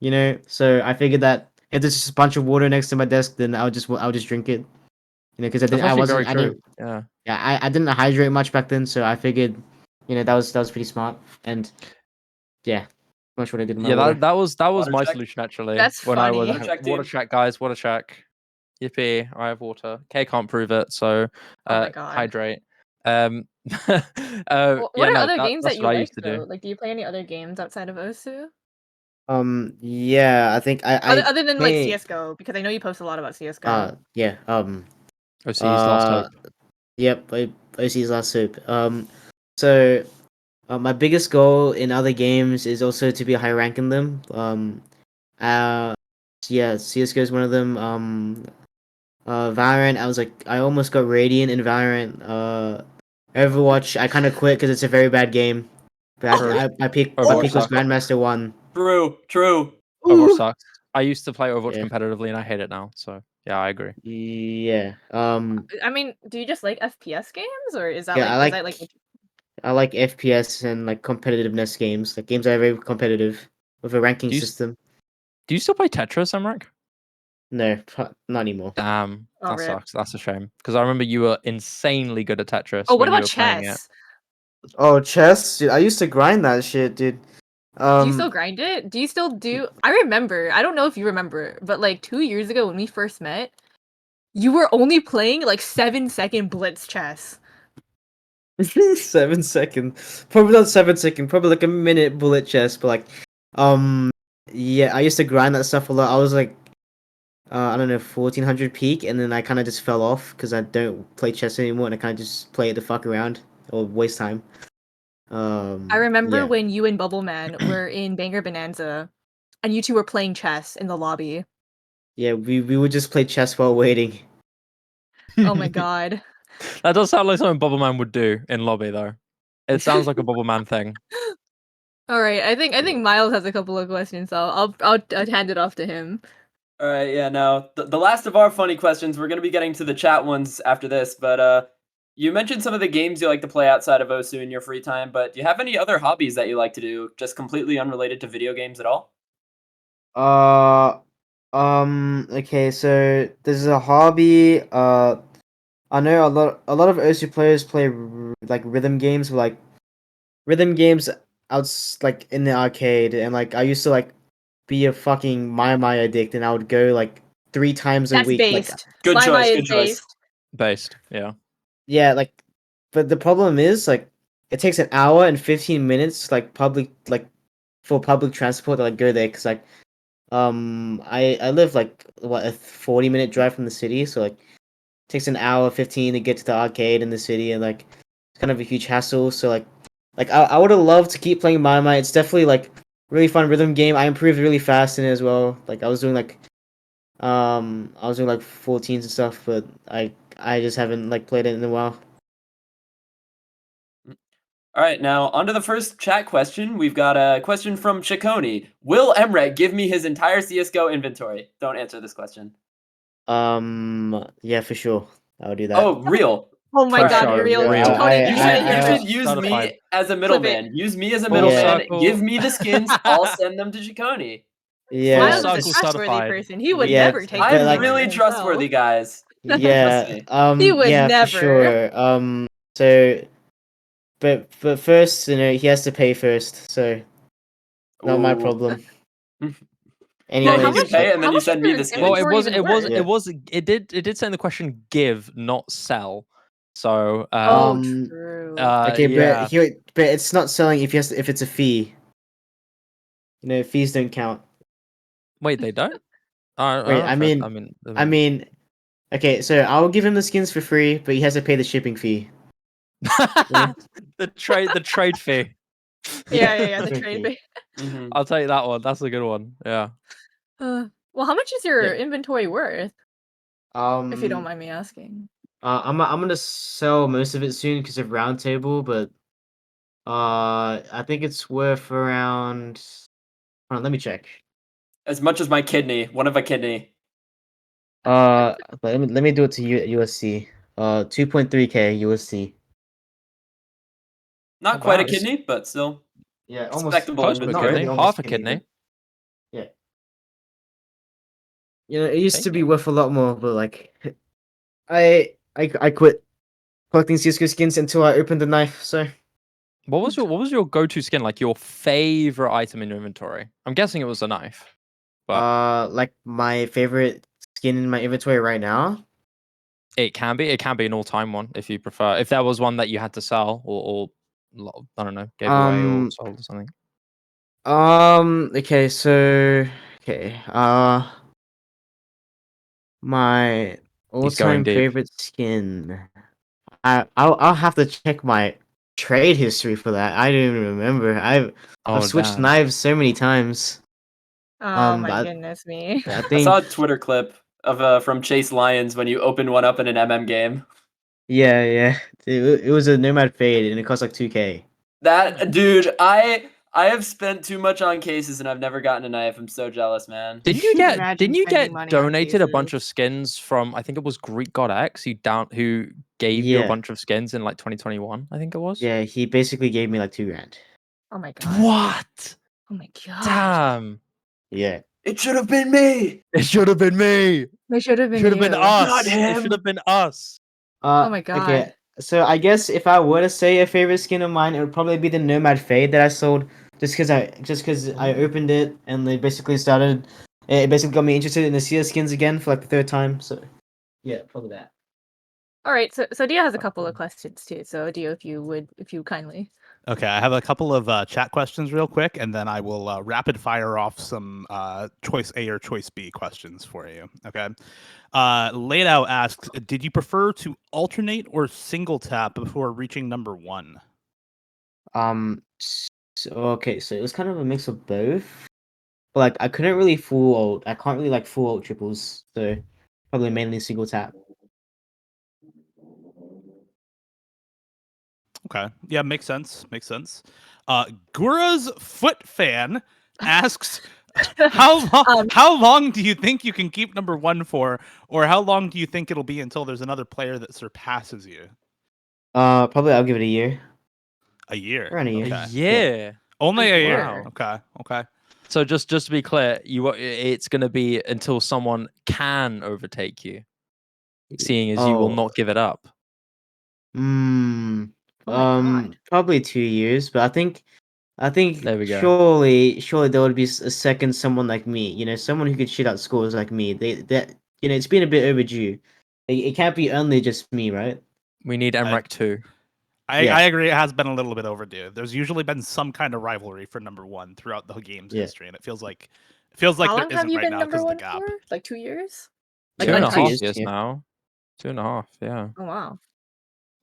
You know. So I figured that if there's just a bunch of water next to my desk, then I'll just drink it. You know, because That's I actually very wasn't I true. didn't Yeah. yeah I didn't hydrate much back then, so I figured, you know, that was pretty smart and yeah, much what I did with my Yeah, water. that was Water my check. solution actually. That's When I was funny. Water check, water team. check, guys, water check. Yippee! I have water. K can't prove it, so Oh my god. hydrate. Um, What yeah, are no, other games that that's you what I like, used to do. though? Like, do you play any other games outside of Osu? Yeah, I think I Other than, like, play CS:GO, because I know you post a lot about CS:GO. yeah OC's last uh hope. yep, OC's last soup. So my biggest goal in other games is also to be high rank in them. Uh, yeah, CS:GO is one of them. Valorant, I almost got Radiant in Valorant. Overwatch, I kind of quit because it's a very bad game. But True. my Overwatch peak was sucks. Grandmaster 1. True. Overwatch Ooh. sucks. I used to play Overwatch Yeah. competitively, and I hate it now. So yeah, I agree. Yeah. I mean, do you just like FPS games, or is that Yeah, like is that like I like FPS and like competitiveness games. Like games that are very competitive with a ranking Do you system. do you still play Tetris, Emmerich? No, not anymore. Damn, oh that rip? sucks. That's a shame because I remember you were insanely good at Tetris Oh, what when you about were playing it. chess? Oh, chess, dude! I used to grind that shit, dude. Do you still grind it? Do you still do? I remember. I don't know if you remember, but like 2 years ago when we first met, you were only playing like 7-second blitz chess. 7 second, probably not 7 second, probably like a minute bullet chess, but like, yeah, I used to grind that stuff a lot. I was like, I don't know, 1400 peak, and then I kind of just fell off because I don't play chess anymore, and I kind of just play it to fuck around or waste time. I remember Yeah, when you and Bubbleman were in Banger Bonanza, and you two were playing chess in the lobby. yeah, we would just play chess while waiting. Oh my god. That does sound like something Bubble Man would do in lobby, though. It sounds like a Bubble Man thing. All right, I think Miles has a couple of questions, so I'll hand it off to him. All right, yeah. Now the last of our funny questions. We're gonna be getting to the chat ones after this, but you mentioned some of the games you like to play outside of Osu in your free time. But do you have any other hobbies that you like to do, just completely unrelated to video games at all? Uh, okay, so this is a hobby. I know a lot of OSU players play like rhythm games, like rhythm games like in the arcade, and like I used to like be a fucking my addict, and I would go like 3 times a That's week. Like based. Good My choice. is Good choice. based. Based, yeah. yeah, like, but the problem is like it takes an hour and 15 minutes for public transport to like go there because like I live like what a 40-minute drive from the city, so like takes an hour 15 to get to the arcade in the city, and like it's kind of a huge hassle. So like I would have loved to keep playing My. It's definitely like really fun rhythm game. I improved really fast in it as well. Like I was doing like 14s and stuff, but I just haven't like played it in a while. All right, now onto the first chat question. We've got a question from Chaconi. Will Emret give me his entire CS:GO inventory? Don't answer this question. Yeah, for sure. I would do that. Oh, real. Oh my For god, sure, Ariel, real. Chicone, You you should said it, you you should said use Certified. me as a Flip it. middleman. Use me as a Full middleman. circle. Give me the skins. I'll send them to Chicone. Yeah, Miles is a circle trustworthy certified. person. He would Yeah, never take but, them I'm like- for really himself. trustworthy, guys. yeah, me. He would yeah, never. for sure. So, but first, he has to pay first, so not my Ooh. problem. Well, Yeah, how you Anyways, can pay, much? and How then you much is send me your the skins. Well, inventory even worth? Yeah. it did say in the question give, not sell. So Oh, Um, true. okay, yeah. but it's not selling if it's a fee. Fees don't count. Wait, they don't? I Wait, don't I know if mean, okay, so I'll give him the skins for free, but he has to pay the shipping fee. Yeah. the trade fee. Yeah. The Shipping trade fee. bait. Mhm. I'll take that one. That's a good one. Yeah. Well, how much is your Yeah. inventory worth, if you don't mind me asking? I'm gonna sell most of it soon because of Roundtable, but I think it's worth around. Hold on, let me check. As much as my kidney, one of a kidney. But let me do it to USC. 2.3K USC. Not Not quite a bad. kidney, but still Yeah, respectable Close to a not inventory. really, kidney. almost Half a kidney. but yeah. It used to Take be it. worth a lot more, but like, I quit collecting CS:GO skins until I opened the knife. So, What was your go-to skin? Like your favorite item in your inventory? I'm guessing it was a knife. But like my favorite skin in my inventory right now. it can be an all-time one if you prefer. If there was one that you had to sell or I don't know, gave away or sold or something. Okay, so okay, my He's going all-time deep. favorite skin. I'll have to check my trade history for that. I don't even remember. I've Oh switched damn. knives so many times. Oh my But goodness me. I I think saw a Twitter clip of from Chase Lyons when you open one up in an game. yeah. It was a Nomad Fade and it cost like 2K. That dude, I have spent too much on cases and I've never gotten a knife. I'm so jealous, man. Imagine Didn't you spending get money on donated a bunch of cases. skins from I think it was Greek God X who gave you a Yeah. bunch of skins in like 2021, I think it was. Yeah, he basically gave me like 2 grand. Oh my god. What? Oh my god. Damn. Yeah. It should have been me, It should have been me. They should have It been should have been you. us. not It should him. have been us. Oh my god. Okay. So I guess if I were to say a favorite skin of mine, it would probably be the Nomad Fade that I sold just because I opened it and they basically started. It basically got me interested in the CS skins again for like the third time. So yeah, probably that. All right, so Dia has a couple of questions too. So Dia, if you kindly. Okay, I have a couple of chat questions real quick, and then I will rapid fire off some choice A or choice B questions for you. Okay. Laid Out asks, did you prefer to alternate or single tap before reaching number one? Okay, so it was kind of a mix of both. But like I couldn't really full ult. I can't really like full ult triples. So probably mainly single tap. Okay. Yeah, makes sense. Makes sense. Gura's Foot Fan asks, Um, how long do you think you can keep number one for, or how long do you think it'll be until there's another player that surpasses you? Probably I'll give it a year. A year. Around a year. A Okay. year. Only A a year. year. Okay. Okay. So just to be clear, it's going to be until someone can overtake you, seeing as you will Oh. not give it up. Hmm. Oh my god. Probably 2 years, but I think There we go. surely there would be a second someone like me. Someone who could shit out scores like me. It's been a bit overdue. It can't be only just me, right? We need mrekk 2. Yeah. I agree. It has been a little bit overdue. There's usually been some kind of rivalry for number one throughout the game's Yeah. history, and it feels like How there long have isn't you right been now number because of the one gap. for? Like 2 years? Yeah, Like Two and a like half 2 untouched? years. years Yeah. now. 2.5, yeah. Oh wow.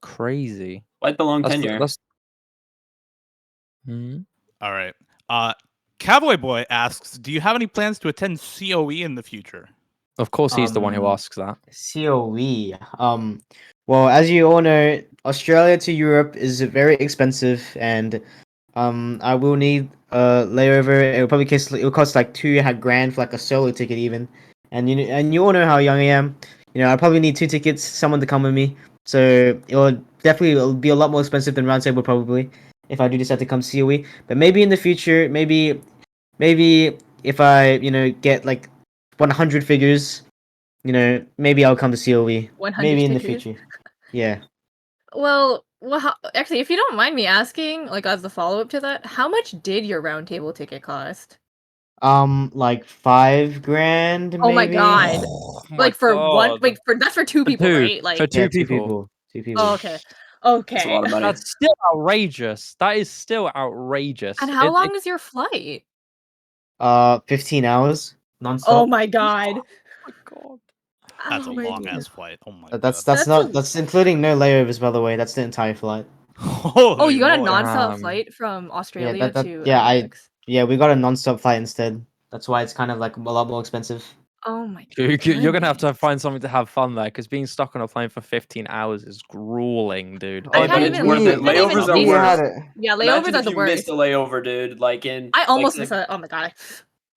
Crazy. Quite the long That's tenure. that's. Hmm? All right. Cowboy Boy asks, do you have any plans to attend COE in the future? Of course, he's the one who Um, asks that. COE. Well, as you all know, Australia to Europe is very expensive, and I will need a layover. It will cost like 2 grand for like a solo ticket even, and you all know how young I am. I probably need 2 tickets, someone to come with me. So it'll be a lot more expensive than round table probably if I do decide to come COE. But maybe in the future, maybe if I get like 100 figures, maybe I'll come to COE. 100 Maybe in the figures. future. Yeah. Well, actually, if you don't mind me asking, like as the follow-up to that, how much did your round table ticket cost? Like 5 grand Oh my maybe. god. Oh my Like for one, god. like that's for two For people, two. right? For Like, two Yeah, two people. people. Two people. oh, okay. That's a Okay. lot of money. That's still outrageous. That is still outrageous. And how long is your flight? 15 hours non-stop. Oh my god. Oh my god. That's Oh a my long god. ass flight. Oh my That's god. that's including no layovers, by the way. That's the entire flight. Oh, Holy you got a moly. non-stop Damn. flight from Yeah, Australia to I LAX. yeah, we got a non-stop flight instead. That's why it's kind of like a lot more expensive. Oh my You're gonna have to goodness. find something to have fun there, because being stuck on a plane for 15 hours is grueling, dude. I Hey, but can't it's even worth it. can't even Layovers are taste worse. it. Yeah, Imagine layovers are if the you missed worst. a layover, dude. Like in I almost like, missed a. Oh my god.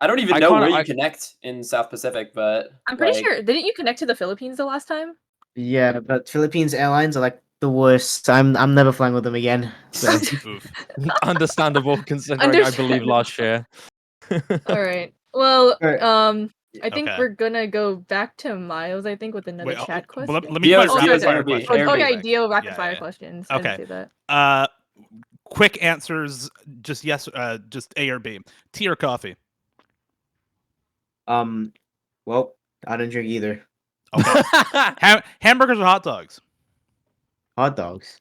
I don't even I know kinda- where you I- connect in South Pacific, but I'm pretty like sure. Didn't you connect to the Philippines the last time? Yeah, but Philippines Airlines are like the worst. I'm never flying with them again. So Oof. Understandable, considering I believe last year. All right. Well, Alright. I think Okay. we're gonna go back to Miles. I think with another Wait, chat but question. let me do my Dio's- rapid Dio's fire ARB, question. Oh, ARB. really okay, quick. Dio rapid Yeah, fire yeah. questions. I Okay. didn't say that. Quick answers, just yes, just A or B. Tea or coffee? well, I don't drink either. Okay. Hamburgers or hot dogs? Hot dogs,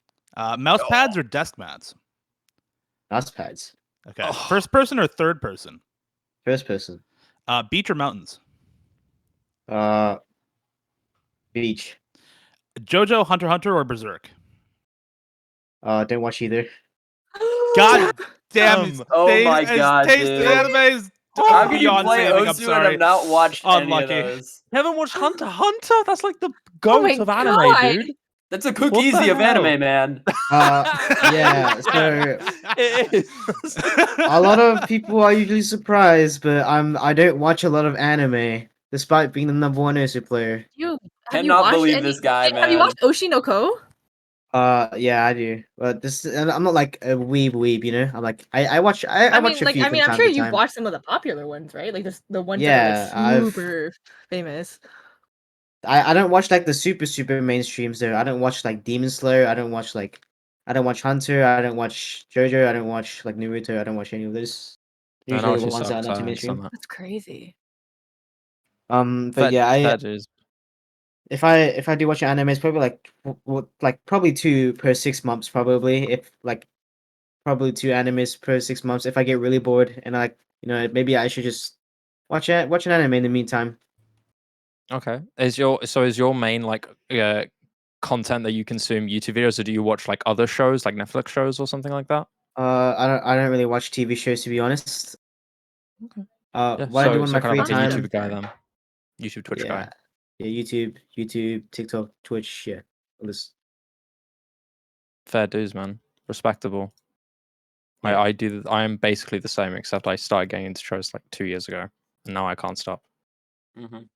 Mouse pads or desk mats? mouse pads, Okay. Oh. First person or third person? first person, Beach or mountains? uh, beach. JoJo, Hunter x Hunter, or Berserk? Don't watch either. God damn, his Oh taste, my god, his taste in dude. anime is How can you beyond play saving. I'm Osu and sorry. have not watched any of Unlucky. those? Haven't watched Hunter x Hunter? That's like the Oh my goat of anime, god! dude. That's a What cookies the of hell? anime, man. Yeah. So It is. a lot of people are usually surprised, but I don't watch a lot of anime, despite being the number one Osu player. You have you Cannot watched believe any? this guy, Have you man. watched Oshinoko? Yeah, I do. But and I'm not like a weeb, you know. I'm like I watch I watch a few from I'm time sure to you've time. watched some of the popular ones, right? Like the ones Yeah, that are like super famous. I don't watch like the super mainstreams though. I don't watch like Demon Slayer. I don't watch Hunter. I don't watch JoJo. I don't watch like Naruto. I don't watch any of those. No, Usually the she ones that are sucks. not I too understand mainstream. that. That's crazy. But yeah, Fair dues. if I do watch anime, it's probably like probably two per 6 months probably. If like probably two animes per 6 months. If I get really bored and like maybe I should just watch an anime in the meantime. Okay. Is your main like content that you consume YouTube videos, or do you watch like other shows, like Netflix shows or something like that? I don't really watch TV shows to be honest. Okay. Yeah. What I do in So my kind of free like a time. YouTube guy then. YouTube Twitch Yeah, guy. yeah, YouTube, TikTok, Twitch, yeah, all this. Fair dues, man. Respectable. Yeah. I am basically the same, except I started getting into shows like 2 years ago, and now I can't stop. Mhm.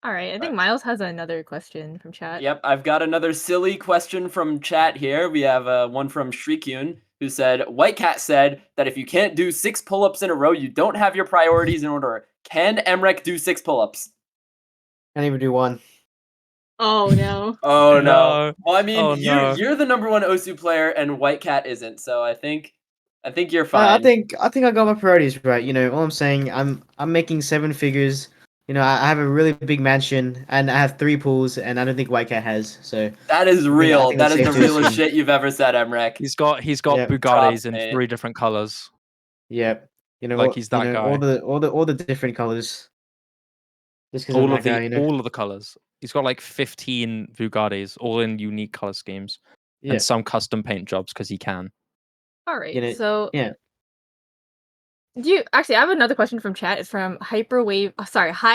All right, I think Right. Miles has another question from chat. Yep, I've got another silly question from chat here. We have one from Shrikyun who said, White Cat said that if you can't do 6 pull-ups in a row, you don't have your priorities in order. Can mrekk do 6 pull-ups? Can't even do one. Oh no. Oh no. No. Well, I mean, Oh, no. you're the number one Osu player, and White Cat isn't. So I think you're I fine. think I got my priorities right. All I'm saying, I'm making 7 figures. I have a really big mansion and I have 3 pools, and I don't think White Cat has. So That is I real. think That it's is the safe to realest assume. shit you've ever said, mrekk. He's got Yeah. Bugattis Props, in mate. 3 different colors. Yep. Like he's that guy. all the different colors. Just because I'm that guy, All of the colors. He's got like 15 Bugattis, all in unique color schemes, Yeah. and some custom paint jobs because he can. All right. So Yeah. do you actually? I have another question from chat. It's from High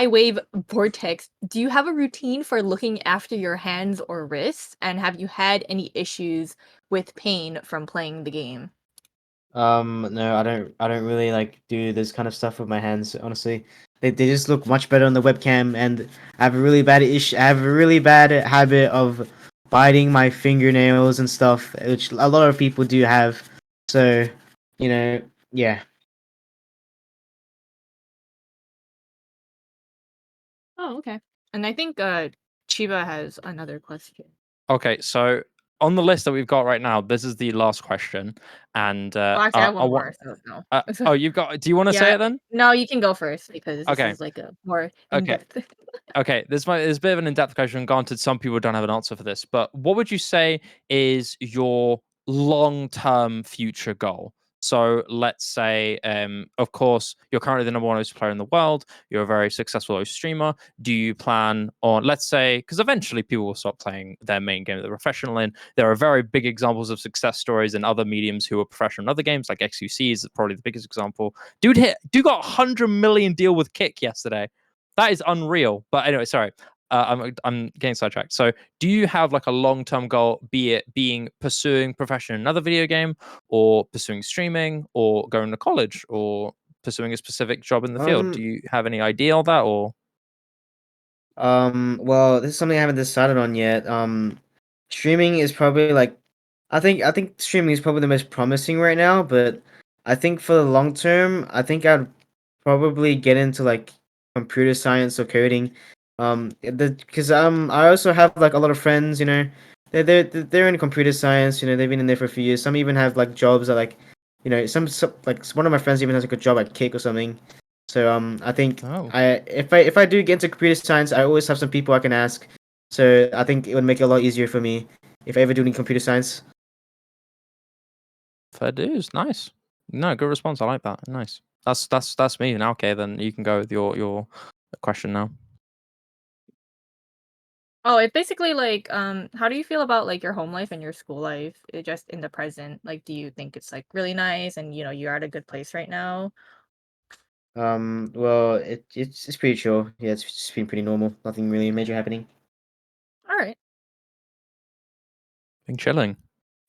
Wave Vortex. Do you have a routine for looking after your hands or wrists, and have you had any issues with pain from playing the game? No, I don't really like do this kind of stuff with my hands, honestly. They just look much better on the webcam, and I have a really bad habit of biting my fingernails and stuff, which a lot of people do have. So, yeah. Oh, okay. And I think Chiba has another question. Okay, so on the list that we've got right now, this is the last question, and Oh, actually, I have I one want. more. So no. Oh, you've got. Do you want to say Yeah. it then? No, you can go first because this Okay. is like a more Okay. in-depth. Okay, this is a bit of an in-depth question. Granted, some people don't have an answer for this, but what would you say is your long-term future goal? So let's say, of course, you're currently the number one host player in the world. You're a very successful host streamer. Do you plan on, let's say, because eventually people will stop playing their main game that they're professional in. There are very big examples of success stories in other mediums who are professional in other games, like XQC is probably the biggest example. Dude got a 100 million deal with Kick yesterday. That is unreal. But anyway, sorry. I'm getting sidetracked. So, do you have like a long-term goal, be it being pursuing profession in another video game, or pursuing streaming, or going to college, or pursuing a specific job in the field? Do you have any idea on that, or? Well, this is something I haven't decided on yet. Streaming is probably like, I think streaming is probably the most promising right now, but I think for the long term, I think I'd probably get into like computer science or coding. Because I also have like a lot of friends, they're in computer science, they've been in there for a few years. Some even have like jobs that like, some like one of my friends even has like a job at Kick or something. So I think Oh, if I do get into computer science, I always have some people I can ask. So I think it would make it a lot easier for me if I ever do need computer science. fair dues. Nice. No, good response. I like that. Nice. That's me. Now, okay, then you can go with your question now. Oh, it's basically like, how do you feel about like your home life and your school life, just in the present? Like, do you think it's like really nice and you're at a good place right now? Well, it's pretty chill. Yeah, it's just been pretty normal. Nothing really major happening. All right. Been chilling.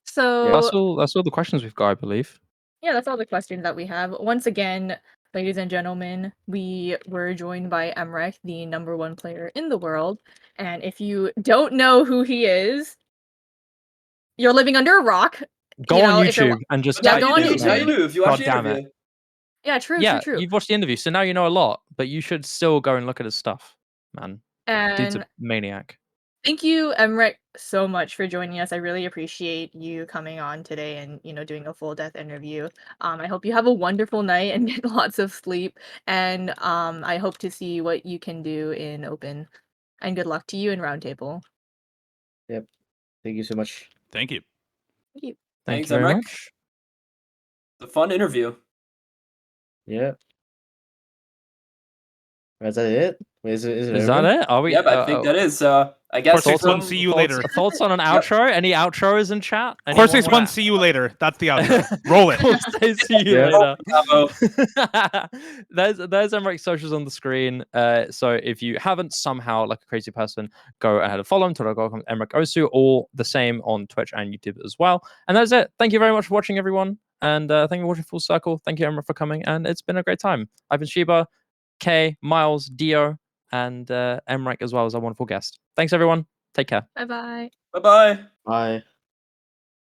So That's all the questions we've got, I believe. yeah, that's all the questions that we have. Once again, ladies and gentlemen, we were joined by mrekk, the number one player in the world. And if you don't know who he is, you're living under a rock. Go on If you're YouTube and just yeah, type go on his Now you name. YouTube. knew if you watched God the damn interview. it. Yeah, true, Yeah, true. you've watched the interview, so now you know a lot, but you should still go and look at his stuff, man. Dude's a And maniac. thank you, mrekk, so much for joining us. I really appreciate you coming on today and doing a full death interview. I hope you have a wonderful night and get lots of sleep. And I hope to see what you can do in open. And good luck to you in roundtable. Yep. Thank you so much. Thank you. Thank you. Thank Thanks, you very Emmerich. much. It's a fun interview. Yeah. Is that it? Wait, is it Is that over? it? Are we? Yep, I think that is. I guess Corsace from one, see you later. Thoughts on an outro? Any outros in chat? Corsace one, see you later. That's the outro. Roll it. Corsace, see you Yeah. later. Bravo. there's Emmerich socials on the screen. So if you haven't somehow, like a crazy person, go ahead and follow him. Twitter.com Emmerich Osu, all the same on Twitch and YouTube as well. And that's it. Thank you very much for watching, everyone. And thank you for watching Full Circle. Thank you, Emmerich, for coming. And it's been a great time. I've been Shiba, Kay, Miles, Dio, and Emmerich as well as our wonderful guest. Thanks, everyone. Take care. Bye bye. Bye-bye. Bye.